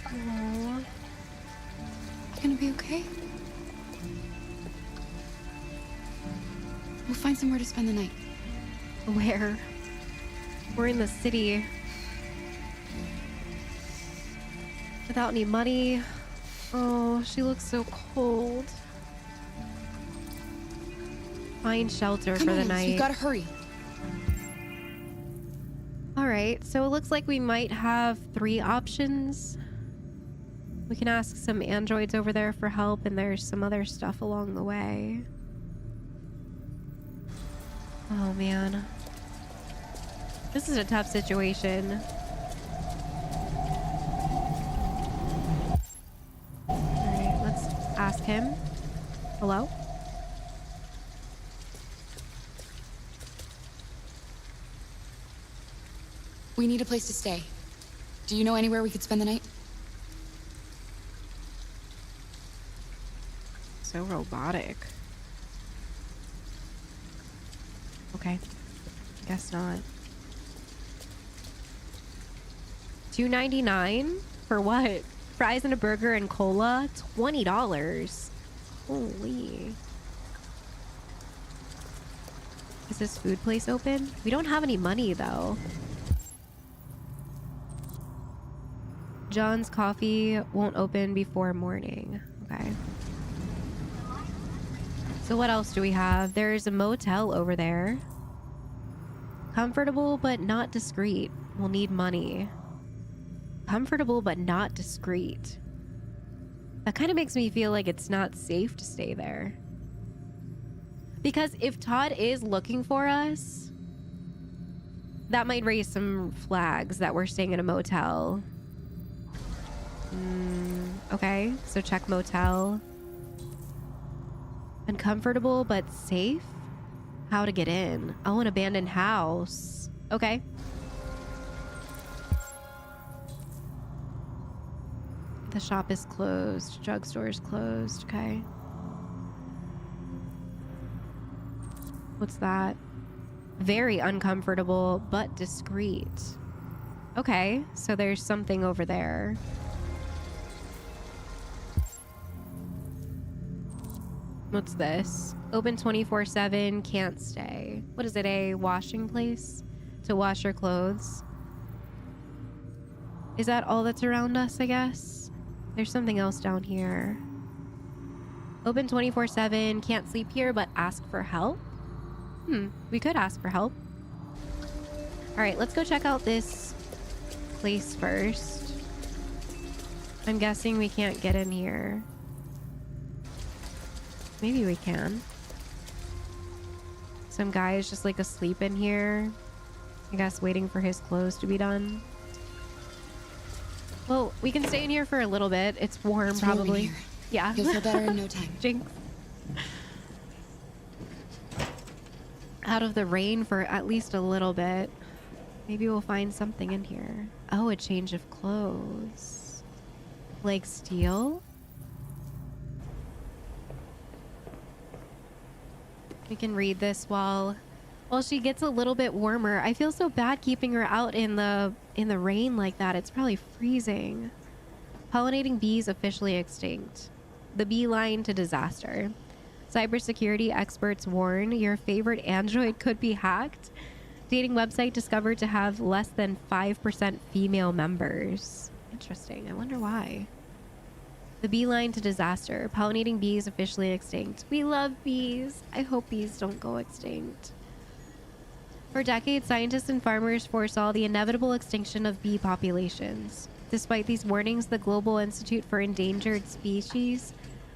Aww. You gonna be okay? We'll find somewhere to spend the night. Where? We're in the city. Without any money. Oh, she looks so cold. Find shelter for the night. You gotta hurry. All right, so it looks like we might have 3 options. We can ask some androids over there for help, and there's some other stuff along the way. Oh man. This is a tough situation. Alright, let's ask him. Hello? We need a place to stay. Do you know anywhere we could spend the night? So robotic. Okay. Guess not. $2.99 for what? Fries and a burger and cola? $20. Holy. Is this food place open? We don't have any money though. John's Coffee won't open before morning. Okay. So what else do we have? There's a motel over there. Comfortable but not discreet. We'll need money. Comfortable but not discreet. That kind of makes me feel like it's not safe to stay there. Because if Todd is looking for us, that might raise some flags that we're staying in a motel. Okay, so check motel. Uncomfortable but safe? How to get in? Oh, an abandoned house. Okay. The shop is closed. Drugstore is closed. Okay. What's that? Very uncomfortable but discreet. Okay, so there's something over there. What's this? Open 24/7, can't stay. What is it, a washing place? To wash your clothes? Is that all that's around us, I guess? There's something else down here. Open 24/7, can't sleep here, but ask for help? We could ask for help. Alright, let's go check out this place first. I'm guessing we can't get in here. Maybe we can. Some guy is just like asleep in here. I guess waiting for his clothes to be done. Well, we can stay in here for a little bit. It's warm, It's warm in probably. here. Yeah. You'll feel better in no time. Jinx. Out of the rain for at least a little bit. Maybe we'll find something in here. Oh, a change of clothes. Like steel? We can read this while she gets a little bit warmer. I feel so bad keeping her out in the rain like that. It's probably freezing. Pollinating bees officially extinct. The bee line to disaster. Cybersecurity experts warn your favorite android could be hacked. Dating website discovered to have less than 5% female members. Interesting. I wonder why. The beeline to disaster. Pollinating bees officially extinct. We love bees. I hope bees don't go extinct. For decades, scientists and farmers foresaw the inevitable extinction of bee populations. Despite these warnings, the Global Institute for Endangered Species,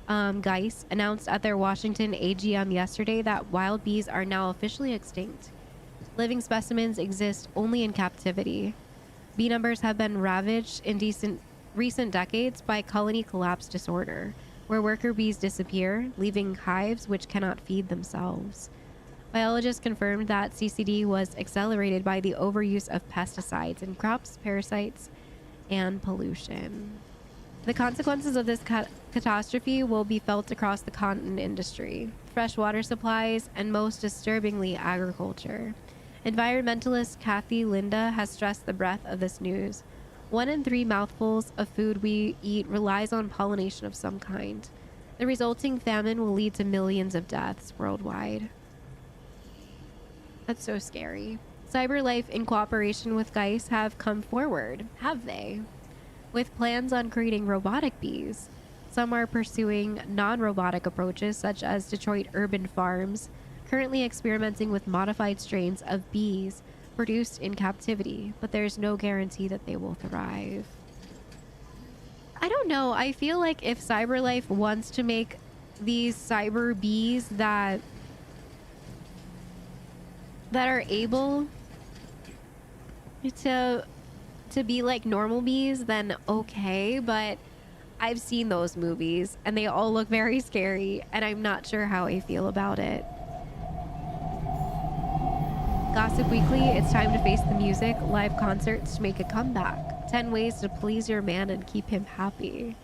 GEIS, announced at their Washington AGM yesterday that wild bees are now officially extinct. Living specimens exist only in captivity. Bee numbers have been ravaged in recent decades by colony collapse disorder, where worker bees disappear, leaving hives which cannot feed themselves. Biologists confirmed that CCD was accelerated by the overuse of pesticides in crops, parasites, and pollution. The consequences of this catastrophe will be felt across the cotton industry, fresh water supplies, and most disturbingly, agriculture. Environmentalist Kathy Linda has stressed the breadth of this news. 1 in 3 mouthfuls of food we eat relies on pollination of some kind. The resulting famine will lead to millions of deaths worldwide. That's so scary. CyberLife, in cooperation with GEIS, have come forward, have they? With plans on creating robotic bees. Some are pursuing non-robotic approaches, such as Detroit Urban Farms, currently experimenting with modified strains of bees produced in captivity, but there's no guarantee that they will thrive. I don't know. I feel like if CyberLife wants to make these cyber bees that are able to be like normal bees, then okay, but I've seen those movies and they all look very scary, and I'm not sure how I feel about it. Gossip Weekly, it's time to face the music. Live concerts to make a comeback. 10 ways to please your man and keep him happy.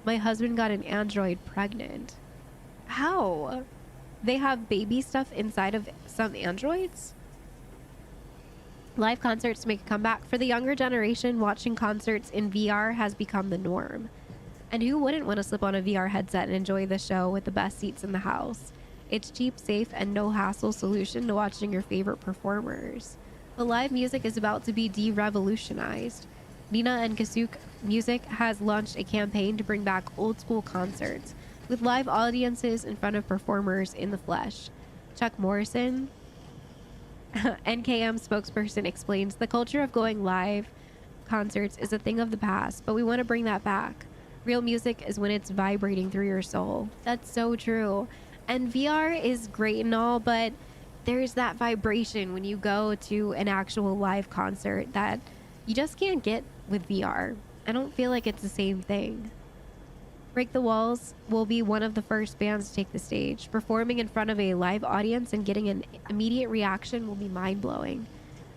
My husband got an android pregnant. How? They have baby stuff inside of some androids? Live concerts to make a comeback. For the younger generation, watching concerts in VR has become the norm. And who wouldn't want to slip on a VR headset and enjoy the show with the best seats in the house? It's cheap, safe, and no-hassle solution to watching your favorite performers. The live music is about to be de-revolutionized. Nina and Kasuk Music has launched a campaign to bring back old-school concerts with live audiences in front of performers in the flesh. Chuck Morrison, NKM spokesperson, explains the culture of going live concerts is a thing of the past, but we want to bring that back. Real music is when it's vibrating through your soul. That's so true. And VR is great and all, but there's that vibration when you go to an actual live concert that you just can't get with VR. I don't feel like it's the same thing. Break the Walls will be one of the first bands to take the stage. Performing in front of a live audience and getting an immediate reaction will be mind-blowing.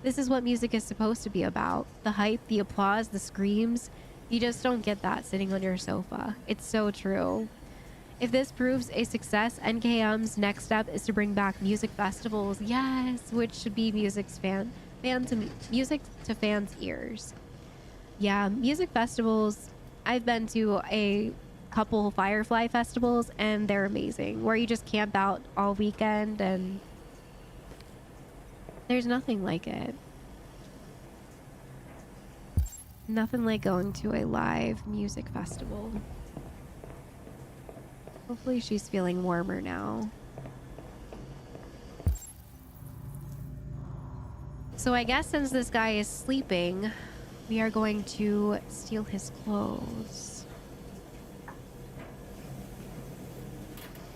This is what music is supposed to be about. The hype, the applause, the screams. You just don't get that sitting on your sofa. It's so true. If this proves a success, NKM's next step is to bring back music festivals. Yes, which should be music to fans' ears. Yeah, music festivals. I've been to a couple Firefly festivals and they're amazing, where you just camp out all weekend and there's nothing like it. Nothing like going to a live music festival. Hopefully she's feeling warmer now. So I guess since this guy is sleeping, we are going to steal his clothes.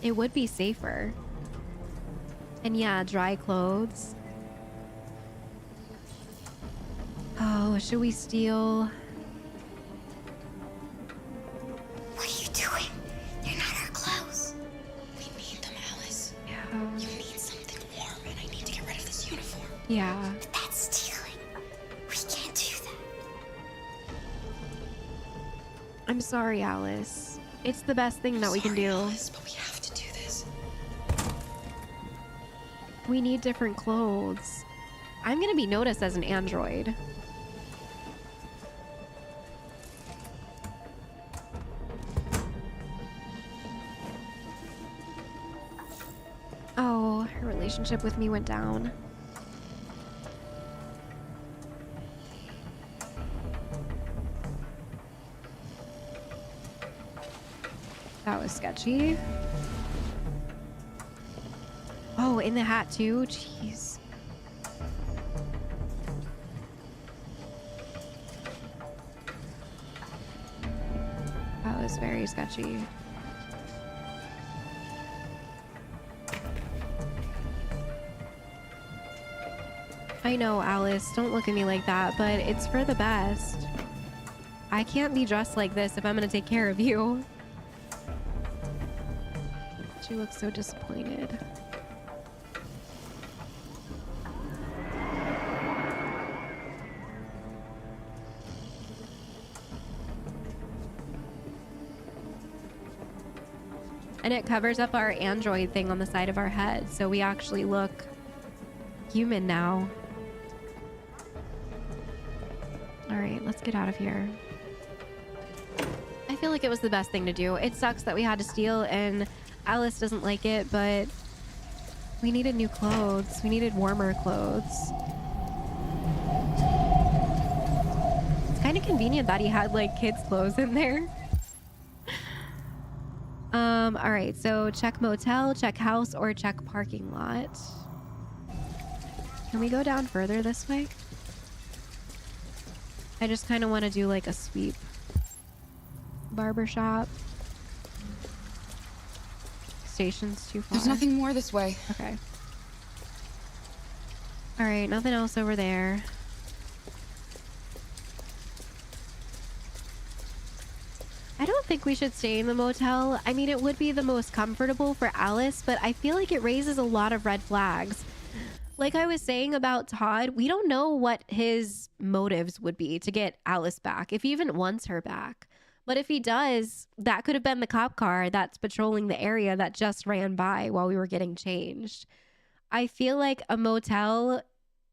It would be safer. And yeah, dry clothes. Oh, should we steal? What are you doing? They're not our clothes. We need them, Alice. Yeah. You need something warm, and I need to get rid of this uniform. Yeah. But that's stealing. We can't do that. I'm sorry, Alice. It's the best thing that we can do. Alice, but we have to do this. We need different clothes. I'm gonna be noticed as an android. relationship with me went down. That was sketchy. Oh, in the hat too? Jeez. That was very sketchy. I know, Alice, don't look at me like that, but it's for the best. I can't be dressed like this if I'm gonna take care of you. She looks so disappointed. And it covers up our android thing on the side of our head, so we actually look human now. All right, let's get out of here. I feel like it was the best thing to do. It sucks that we had to steal and Alice doesn't like it, but we needed new clothes. We needed warmer clothes. It's kind of convenient that he had like kids' clothes in there. All right, so check motel, check house, or check parking lot. Can we go down further this way? I just kind of want to do like a sweep. Barbershop. Station's too far. There's nothing more this way. Okay. All right, nothing else over there. I don't think we should stay in the motel. I mean, it would be the most comfortable for Alice, but I feel like it raises a lot of red flags. Like I was saying about Todd, we don't know what his motives would be to get Alice back, if he even wants her back. But if he does, that could have been the cop car that's patrolling the area that just ran by while we were getting changed. I feel like a motel,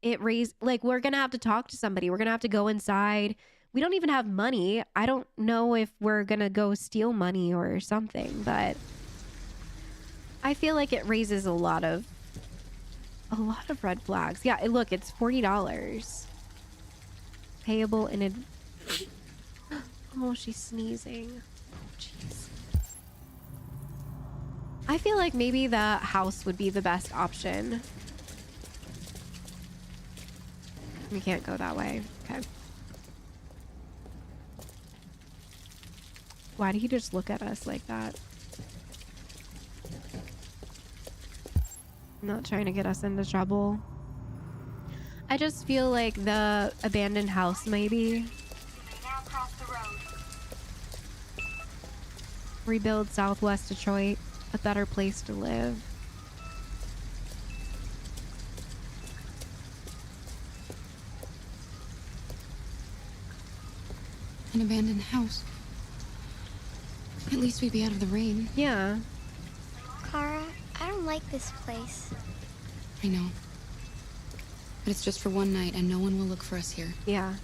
like we're going to have to talk to somebody. We're going to have to go inside. We don't even have money. I don't know if we're going to go steal money or something, but I feel like it raises a lot of red flags. Yeah, look, it's $40. Payable in Oh, she's sneezing. Oh, jeez. I feel like maybe the house would be the best option. We can't go that way. Okay. Why did he just look at us like that? I'm not trying to get us into trouble. I just feel like the abandoned house, maybe. Now cross the road. Rebuild Southwest Detroit, a better place to live. An abandoned house. At least we'd be out of the rain. Yeah. Kara, I don't like this place. I know. But it's just for one night and no one will look for us here. Yeah.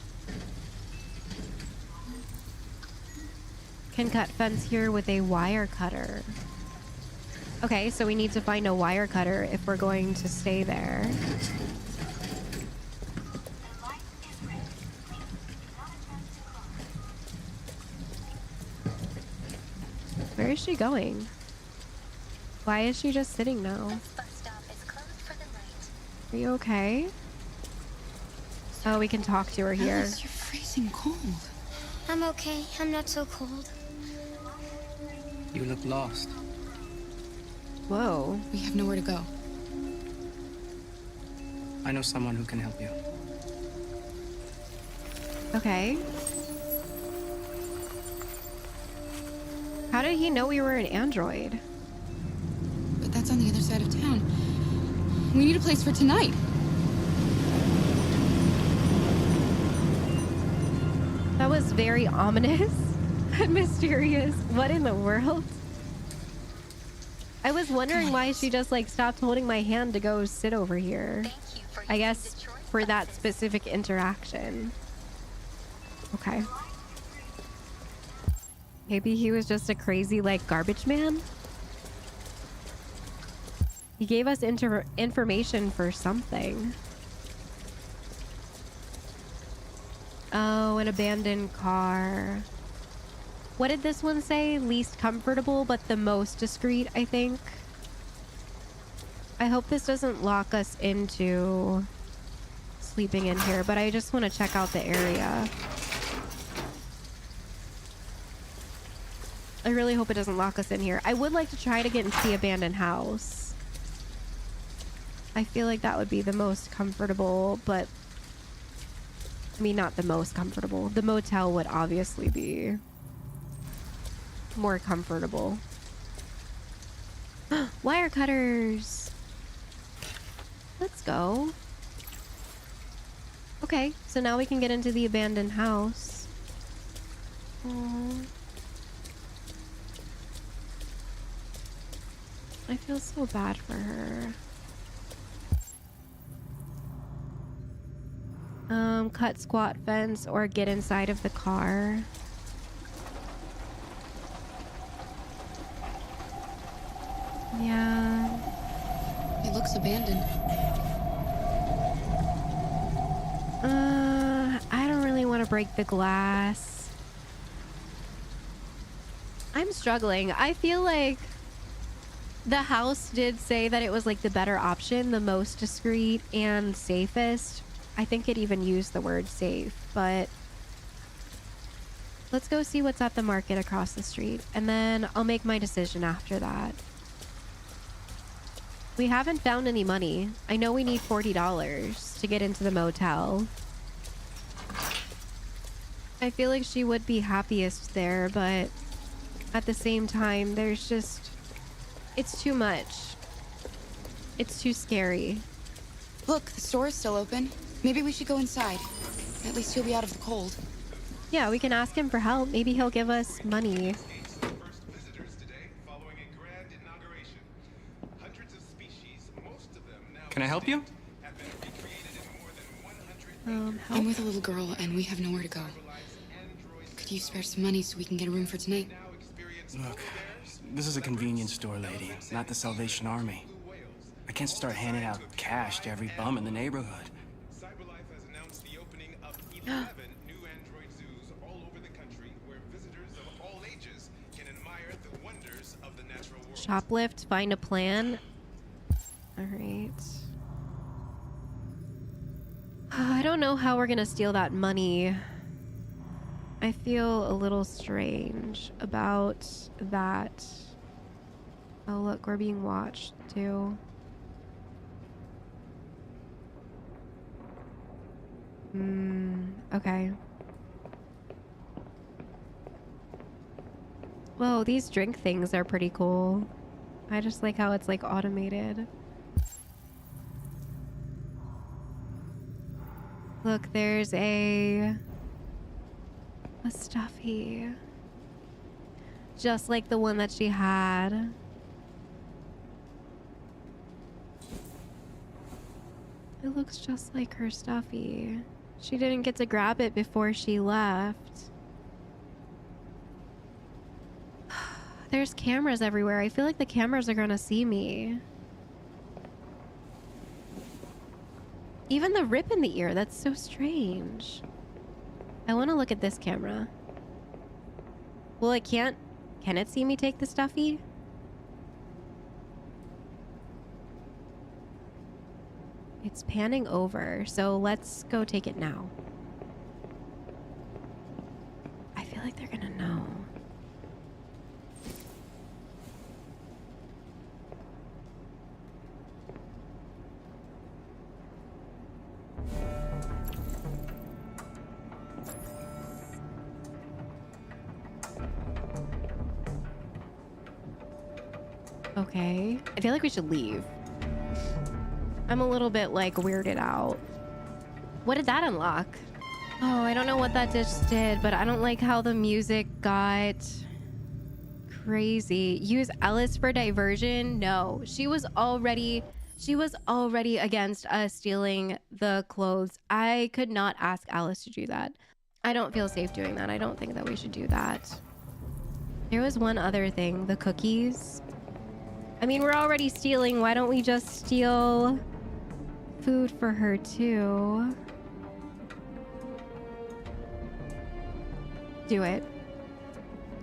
Can cut fence here with a wire cutter. Okay, so we need to find a wire cutter if we're going to stay there. Where is she going? Why is she just sitting now? This bus stop is closed for the night. Are you okay? Oh, we can talk to her here. Alice, you're freezing cold. I'm okay. I'm not so cold. You look lost. Whoa. We have nowhere to go. I know someone who can help you. Okay. How did he know we were an android? But that's on the other side of town. We need a place for tonight. That was very ominous and mysterious. What in the world? I was wondering why she just like stopped holding my hand to go sit over here. I guess for that specific interaction. Okay. Maybe he was just a crazy like garbage man. He gave us information for something. Oh, an abandoned car. What did this one say? Least comfortable, but the most discreet, I think. I hope this doesn't lock us into sleeping in here, but I just want to check out the area. I really hope it doesn't lock us in here. I would like to try to get into the abandoned house. I feel like that would be the most comfortable, but I mean, not the most comfortable. The motel would obviously be more comfortable. Wire cutters. Let's go. Okay, so now we can get into the abandoned house. Aww. I feel so bad for her. Cut squat fence or get inside of the car. Yeah. It looks abandoned. I don't really want to break the glass. I'm struggling. I feel like the house did say that it was like the better option, the most discreet and safest. I think it even used the word safe, but let's go see what's at the market across the street, and then I'll make my decision after that. We haven't found any money. I know we need $40 to get into the motel. I feel like she would be happiest there, but at the same time, there's just... it's too much. It's too scary. Look, the store is still open. Maybe we should go inside. At least he'll be out of the cold. Yeah, we can ask him for help. Maybe he'll give us money. Can I help you? I'm with a little girl and we have nowhere to go. Could you spare some money so we can get a room for tonight? Look, this is a convenience store, lady, not the Salvation Army. I can't start handing out cash to every bum in the neighborhood. CyberLife has announced the opening of 11 new android zoos all over the country where visitors of all ages can admire the wonders of the natural world. Shoplift, find a plan. All right. I don't know how we're gonna steal that money. I feel a little strange about that. Oh, look, we're being watched too. Okay. Whoa, these drink things are pretty cool. I just like how it's like automated. Look, there's a stuffy. Just like the one that she had. It looks just like her stuffy. She didn't get to grab it before she left. There's cameras everywhere. I feel like the cameras are gonna see me. Even the rip in the ear, that's so strange. I want to look at this camera. Well, it can't. Can it see me take the stuffy? It's panning over, so let's go take it now. I feel like they're gonna know. Okay. I feel like we should leave. I'm a little bit like weirded out. What did that unlock? Oh, I don't know what that just did, but I don't like how the music got crazy. Use Ellis for diversion? No, she was already against us stealing the clothes. I could not ask Alice to do that. I don't feel safe doing that. I don't think that we should do that. There was one other thing, the cookies. I mean, we're already stealing. Why don't we just steal food for her too? Do it.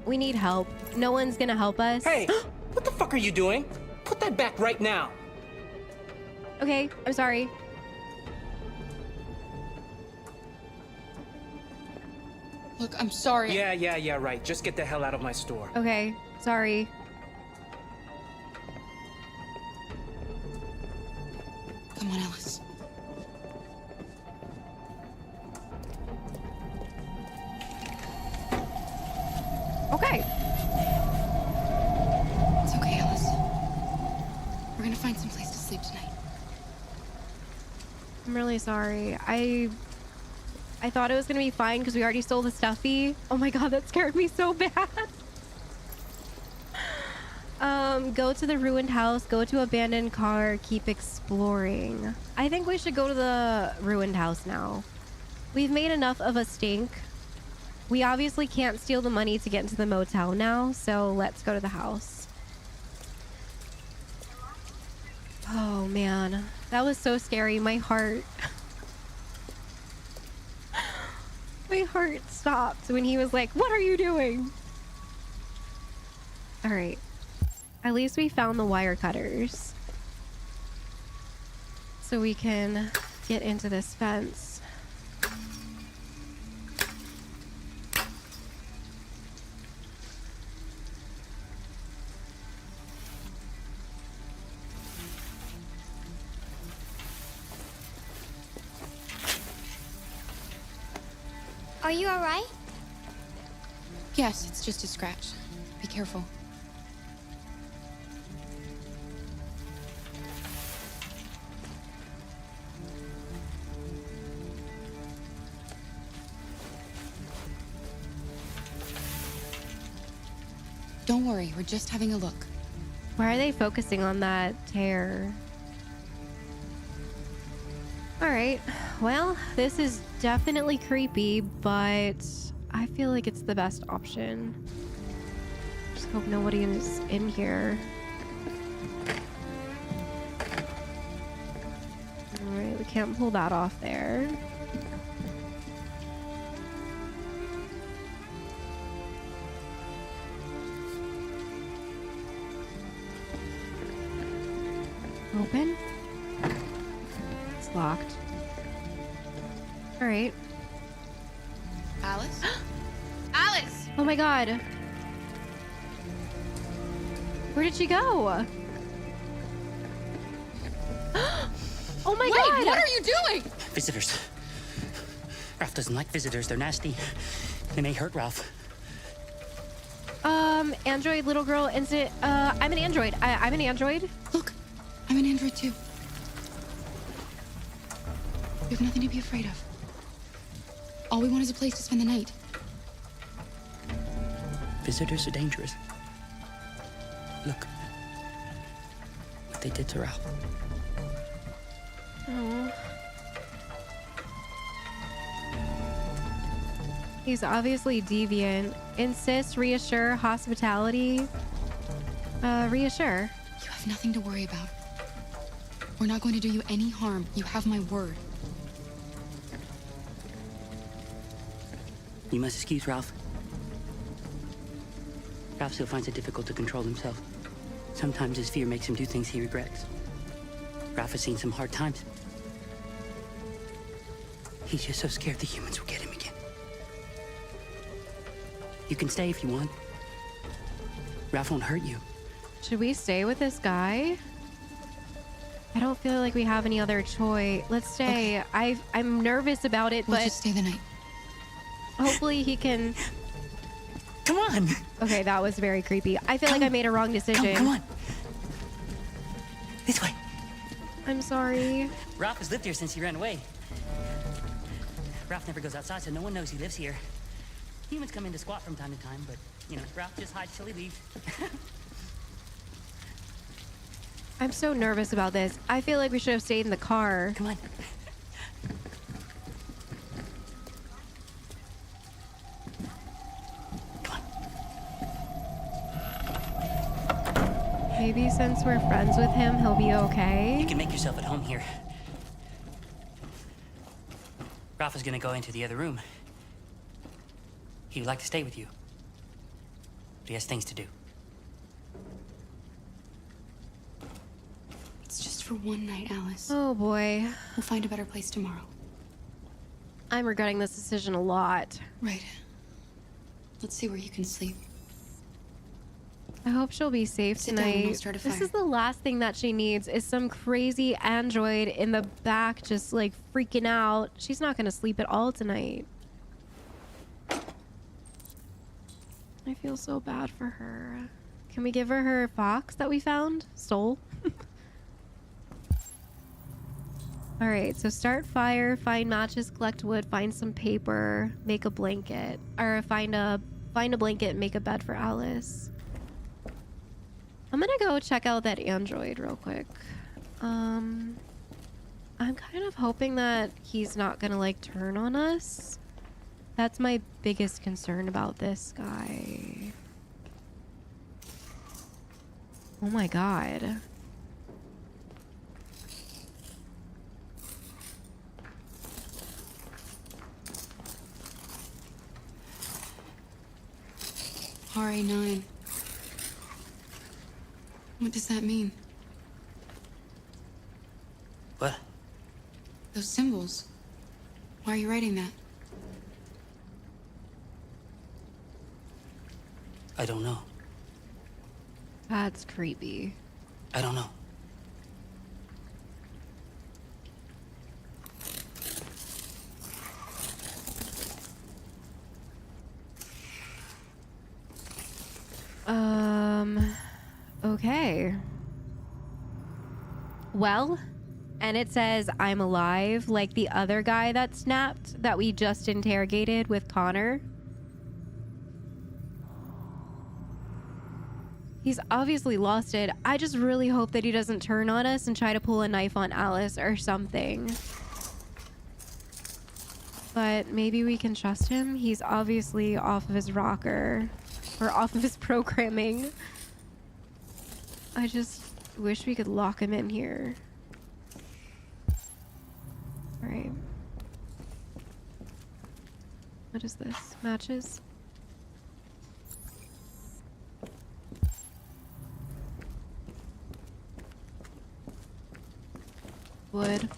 We need help. No one's gonna help us. Hey, what the fuck are you doing? Put that back right now. Okay, I'm sorry. Look, I'm sorry. Yeah, right. Just get the hell out of my store. Okay, sorry. Come on, Alice. Okay. It's okay, Alice. We're gonna find some place to sleep tonight. I'm really sorry. I thought it was gonna be fine because we already stole the stuffy. Oh my god, that scared me so bad. Go to the ruined house, go to abandoned car, keep exploring. I think we should go to the ruined house now. We've made enough of a stink. We obviously can't steal the money to get into the motel now, so let's go to the house. Oh man, that was so scary. My heart stopped when he was like, "What are you doing?" All right, at least we found the wire cutters so we can get into this fence. Are you alright? Yes, it's just a scratch. Be careful. Don't worry, we're just having a look. Why are they focusing on that tear? All right, well, this is definitely creepy, but I feel like it's the best option. Just hope nobody is in here. All right, we can't pull that off there. Open. It's locked. All right. Alice? Alice! Oh my god. Where did she go? Oh my Wait, god! what are you doing? Visitors. Ralph doesn't like visitors. They're nasty. They may hurt Ralph. Android little girl incident. I'm an android. I'm an android. Look, I'm an android too. We have nothing to be afraid of. All we want is a place to spend the night. Visitors are dangerous. Look. What they did to Ralph. Oh. He's obviously deviant. Insist, reassure, hospitality. Reassure. You have nothing to worry about. We're not going to do you any harm. You have my word. You must excuse Ralph. Ralph still finds it difficult to control himself. Sometimes his fear makes him do things he regrets. Ralph has seen some hard times. He's just so scared the humans will get him again. You can stay if you want. Ralph won't hurt you. Should we stay with this guy? I don't feel like we have any other choice. Let's stay. Okay. I'm nervous about it, we'll but just stay the night. Hopefully he can. Come on. Okay, that was very creepy. I feel like I made a wrong decision. Come on. This way. I'm sorry. Ralph has lived here since he ran away. Ralph never goes outside, so no one knows he lives here. Humans come in to squat from time to time, but, you know, Ralph just hides till he leaves. I'm so nervous about this. I feel like we should have stayed in the car. Come on. Come on. Maybe since we're friends with him, he'll be okay. You can make yourself at home here. Ralph is gonna go into the other room. He would like to stay with you, but he has things to do. It's just for one night, Alice. Oh boy. We'll find a better place tomorrow. I'm regretting this decision a lot. Right. Let's see where you can sleep. I hope she'll be safe Sit down and tonight. I'll start a This fire. is the last thing that she needs is some crazy android in the back just like freaking out. She's not gonna sleep at all tonight. I feel so bad for her. Can we give her her fox that we found? Stole? Alright, so start fire, find matches, collect wood, find some paper, make a blanket. Or find a blanket and make a bed for Alice. I'm gonna go check out that android real quick. I'm kind of hoping that he's not gonna like turn on us. That's my biggest concern about this guy. Oh my god. RA9. What does that mean? What? Those symbols. Why are you writing that? I don't know. That's creepy. I don't know. Okay. Well, and it says I'm alive, like the other guy that snapped that we just interrogated with Connor. He's obviously lost it. I just really hope that he doesn't turn on us and try to pull a knife on Alice or something. But maybe we can trust him. He's obviously off of his rocker or off of his programming. I just wish we could lock him in here. All right. What is this? Matches? Wood.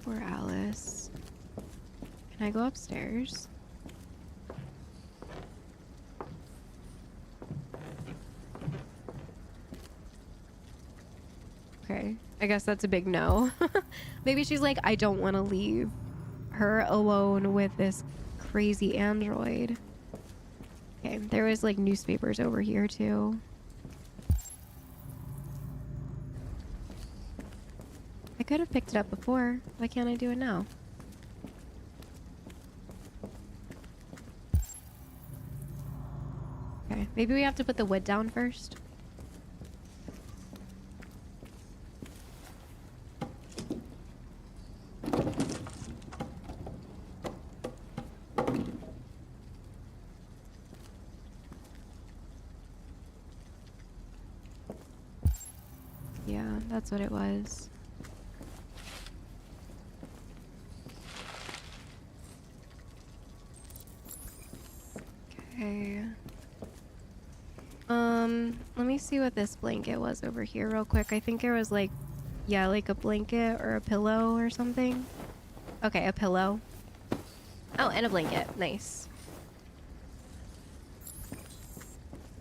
Poor Alice. Can I go upstairs? Okay, I guess that's a big no. Maybe she's like, I don't want to leave her alone with this crazy android. Okay, there was like newspapers over here too. I could have picked it up before. Why can't I do it now? Okay, maybe we have to put the wood down first. Yeah, that's what it was. Okay. Let me see what this blanket was over here real quick. I think there was like, yeah, like a blanket or a pillow or something. Okay, a pillow. Oh, and a blanket. Nice.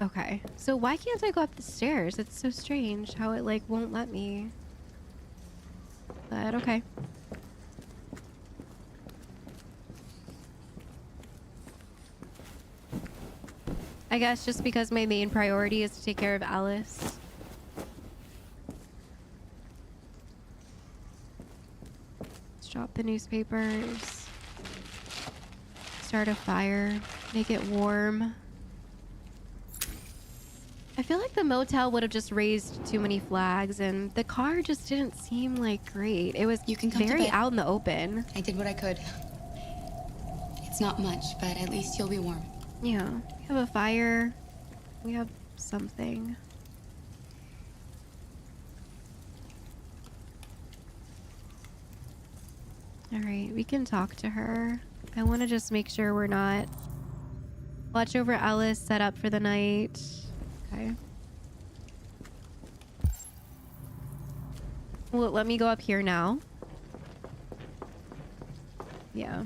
Okay, so why can't I go up the stairs? It's so strange how it like won't let me. But okay. I guess just because my main priority is to take care of Alice. Let's drop the newspapers. Start a fire. Make it warm. I feel like the motel would have just raised too many flags, and the car just didn't seem like great. It was very out in the open. I did what I could. It's not much, but at least you'll be warm. Yeah, we have a fire. We have something. All right, we can talk to her. I want to just make sure we're not... Watch over Alice, set up for the night. Okay. Well, let me go up here now. Yeah.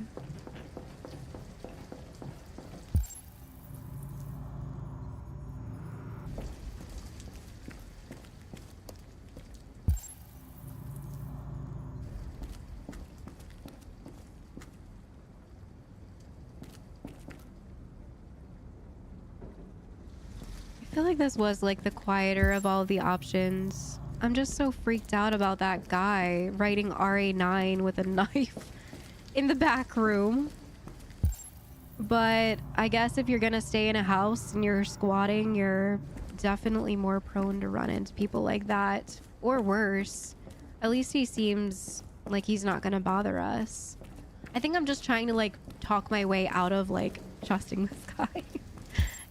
I feel like this was like the quieter of all the options. I'm just so freaked out about that guy writing RA9 with a knife in the back room. But I guess if you're gonna stay in a house and you're squatting, you're definitely more prone to run into people like that. Or worse. At least he seems like he's not gonna bother us. I think I'm just trying to like talk my way out of like trusting this guy.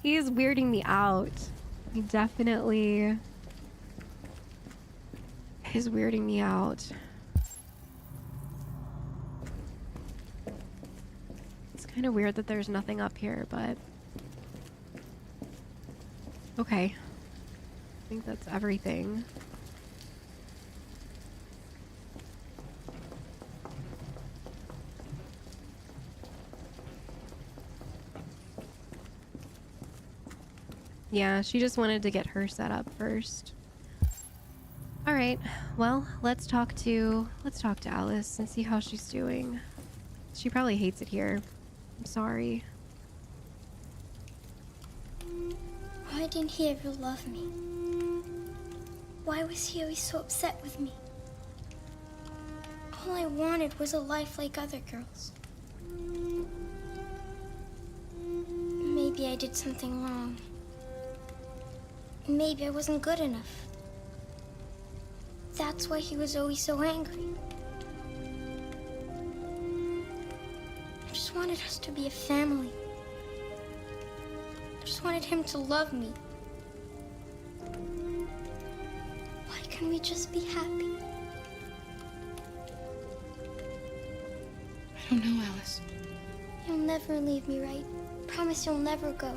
He is weirding me out. He definitely is weirding me out. It's kind of weird that there's nothing up here, but okay. I think that's everything. Yeah, she just wanted to get her set up first. All right, well, let's talk to Alice and see how she's doing. She probably hates it here. I'm sorry. Why didn't he ever love me? Why was he always so upset with me? All I wanted was a life like other girls. Maybe I did something wrong. Maybe I wasn't good enough. That's why he was always so angry. I just wanted us to be a family. I just wanted him to love me. Why can't we just be happy? I don't know, Alice. You'll never leave me, right? Promise you'll never go.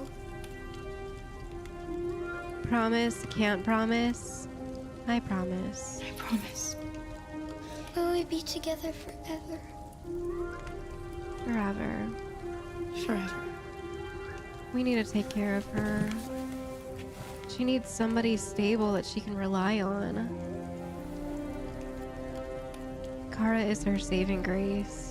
Promise, can't promise. I promise. I promise. Will we be together forever? Forever. Forever. We need to take care of her. She needs somebody stable that she can rely on. Kara is her saving grace.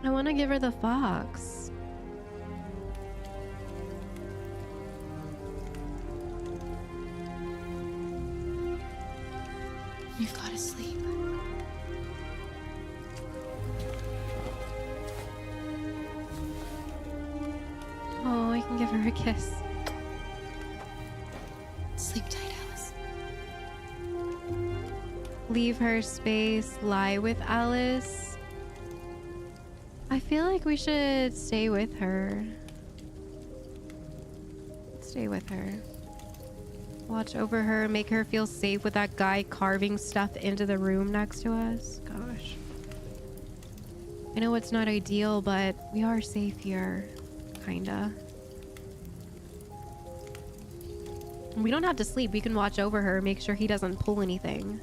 I want to give her the fox. You've got to sleep. Oh, I can give her a kiss. Sleep tight, Alice. Leave her space, lie with Alice. I feel like we should stay with her. Stay with her. Watch over her, make her feel safe with that guy carving stuff into the room next to us. Gosh. I know it's not ideal, but we are safe here. Kinda. We don't have to sleep. We can watch over her, make sure he doesn't pull anything.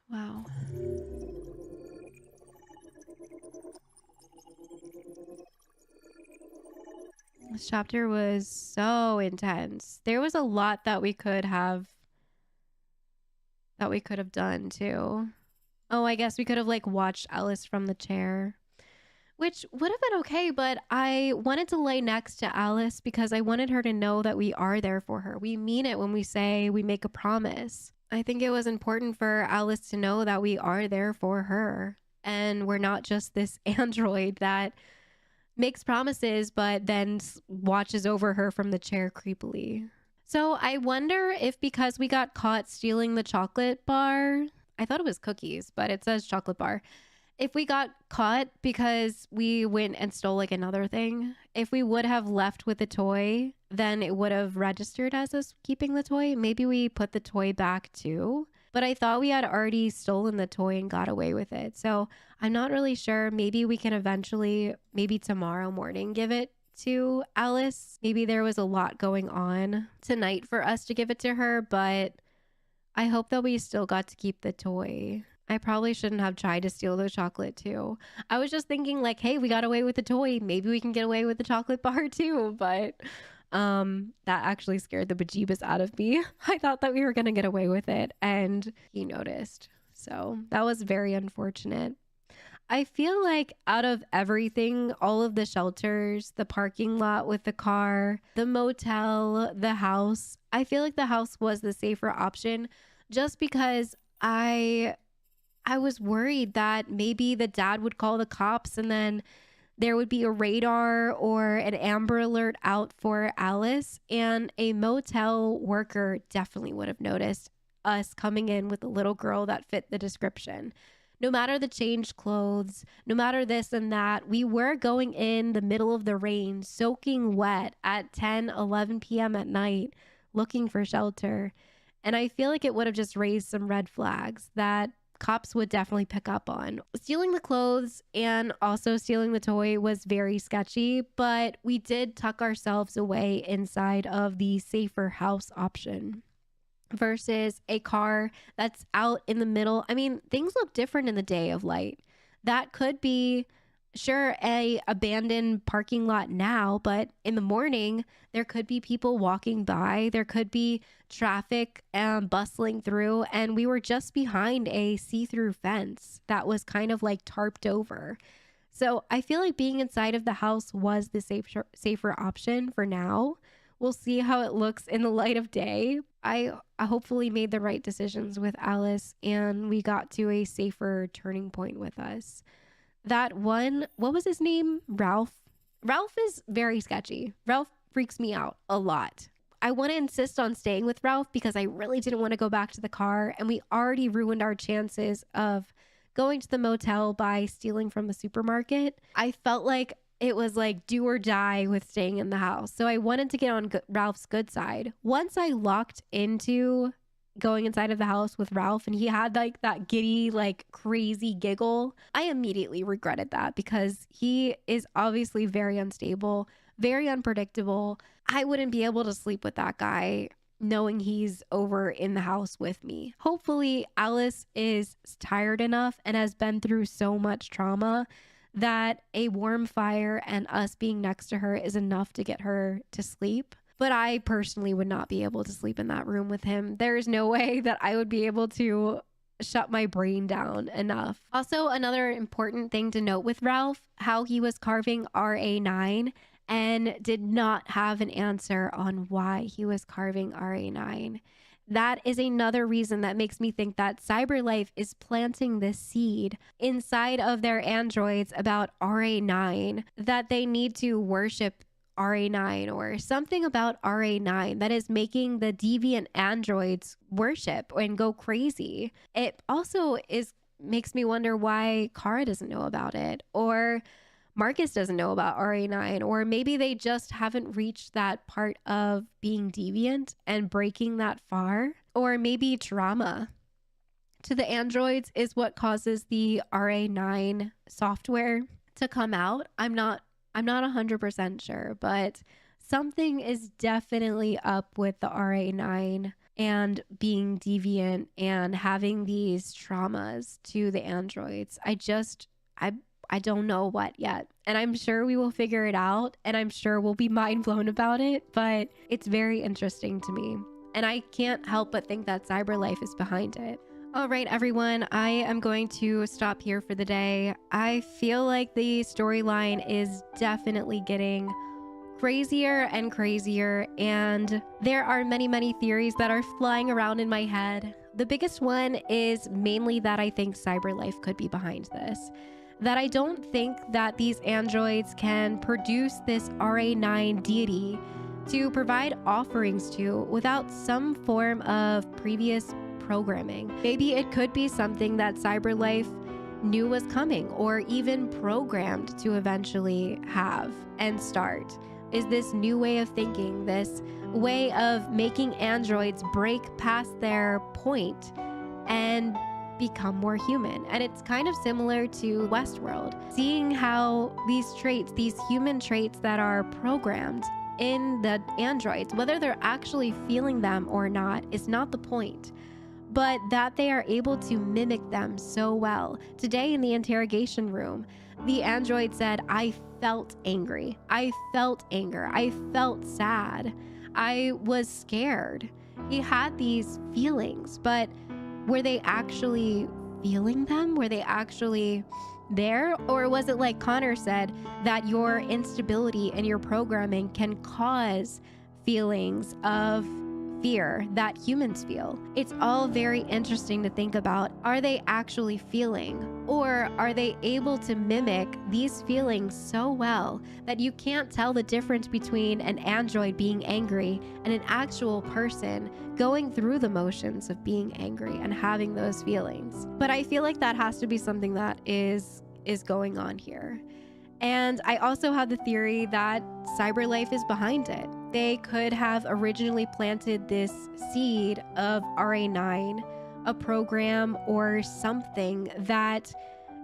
Wow. This chapter was so intense. There was a lot that we could have done too. Oh, I guess we could have like watched Alice from the chair, which would have been okay, but I wanted to lay next to Alice because I wanted her to know that we are there for her. We mean it when we say we make a promise. I think it was important for Alice to know that we are there for her. and we're not just this android that makes promises but then watches over her from the chair creepily. So I wonder if because we got caught stealing the chocolate bar, I thought it was cookies, but it says chocolate bar. If we got caught because we went and stole like another thing, if we would have left with the toy, then it would have registered as us keeping the toy. Maybe we put the toy back too. But I thought we had already stolen the toy and got away with it. So I'm not really sure. Maybe we can eventually, maybe tomorrow morning, give it to Alice. Maybe there was a lot going on tonight for us to give it to her, but I hope that we still got to keep the toy. I probably shouldn't have tried to steal the chocolate too. I was just thinking like, hey, we got away with the toy. Maybe we can get away with the chocolate bar too. But that actually scared the bejeebus out of me. I thought that we were going to get away with it and he noticed. So that was very unfortunate. I feel like out of everything, all of the shelters, the parking lot with the car, the motel, the house, I feel like the house was the safer option just because I was worried that maybe the dad would call the cops and then there would be a radar or an Amber Alert out for Alice, and a motel worker definitely would have noticed us coming in with a little girl that fit the description. No matter the changed clothes, no matter this and that, we were going in the middle of the rain, soaking wet at 10, 11 p.m. at night, looking for shelter. And I feel like it would have just raised some red flags that cops would definitely pick up on. Stealing the clothes and also stealing the toy was very sketchy, but we did tuck ourselves away inside of the safer house option versus a car that's out in the middle. I mean, things look different in the day of light. That could be sure a abandoned parking lot now, but in the morning there could be people walking by, there could be traffic bustling through, and we were just behind a see-through fence that was kind of like tarped over. So I feel like being inside of the house was the safer option for now. We'll see how it looks in the light of day. I hopefully made the right decisions with Alice and we got to a safer turning point with us. That one, what was his name? Ralph. Ralph is very sketchy. Ralph freaks me out a lot. I want to insist on staying with Ralph because I really didn't want to go back to the car, and we already ruined our chances of going to the motel by stealing from the supermarket. I felt like it was like do or die with staying in the house. So I wanted to get on Ralph's good side. Once I locked into going inside of the house with Ralph and he had like that giddy, like crazy giggle, I immediately regretted that because he is obviously very unstable, very unpredictable. I wouldn't be able to sleep with that guy knowing he's over in the house with me. Hopefully Alice is tired enough and has been through so much trauma that a warm fire and us being next to her is enough to get her to sleep. But I personally would not be able to sleep in that room with him. There's no way that I would be able to shut my brain down enough. Also, another important thing to note with Ralph, how he was carving RA9 and did not have an answer on why he was carving RA9. That is another reason that makes me think that CyberLife is planting this seed inside of their androids about RA9, that they need to worship RA9 or something about RA9 that is making the deviant androids worship and go crazy. It also makes me wonder why Kara doesn't know about it, or Markus doesn't know about RA9, or maybe they just haven't reached that part of being deviant and breaking that far, or maybe trauma to the androids is what causes the RA9 software to come out. I'm not 100% sure, but something is definitely up with the RA9 and being deviant and having these traumas to the androids. I don't know what yet. And I'm sure we will figure it out, and I'm sure we'll be mind blown about it, but it's very interesting to me. And I can't help but think that CyberLife is behind it. All right, everyone, I am going to stop here for the day. I feel like the storyline is definitely getting crazier and crazier, and there are many, many theories that are flying around in my head. The biggest one is mainly that I think CyberLife could be behind this. That I don't think that these androids can produce this RA9 deity to provide offerings to without some form of previous programming. Maybe it could be something that CyberLife knew was coming or even programmed to eventually have and start. Is this new way of thinking, this way of making androids break past their point and become more human. And it's kind of similar to Westworld, seeing how these traits, these human traits that are programmed in the androids, whether they're actually feeling them or not, is not the point, but that they are able to mimic them so well. Today in the interrogation room, the android said, I felt angry. I felt anger. I felt sad. I was scared. He had these feelings, but were they actually feeling them? Were they actually there? Or was it like Connor said, that your instability in your programming can cause feelings of fear that humans feel? It's all very interesting to think about. Are they actually feeling, or are they able to mimic these feelings so well that you can't tell the difference between an android being angry and an actual person going through the motions of being angry and having those feelings? But I feel like that has to be something that is going on here. And I also have the theory that CyberLife is behind it. They could have originally planted this seed of RA9, a program or something that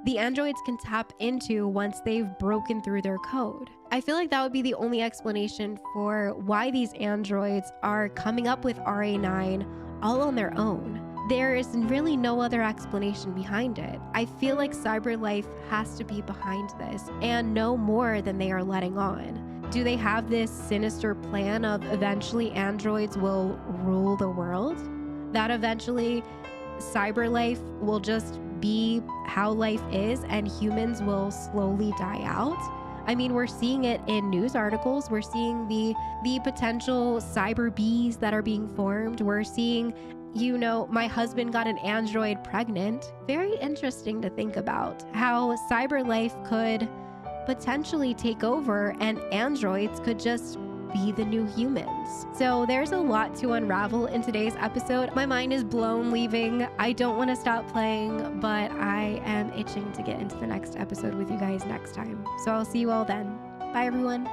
the androids can tap into once they've broken through their code. I feel like that would be the only explanation for why these androids are coming up with RA9 all on their own. There is really no other explanation behind it. I feel like CyberLife has to be behind this and know more than they are letting on. Do they have this sinister plan of eventually androids will rule the world? That eventually CyberLife will just be how life is and humans will slowly die out? I mean, we're seeing it in news articles. We're seeing the potential cyber bees that are being formed. We're seeing, you know, my husband got an android pregnant. Very interesting to think about how CyberLife could potentially take over and androids could just be the new humans. So there's a lot to unravel in today's episode. My mind is blown leaving. I don't want to stop playing, but I am itching to get into the next episode with you guys next time. So I'll see you all then. Bye everyone.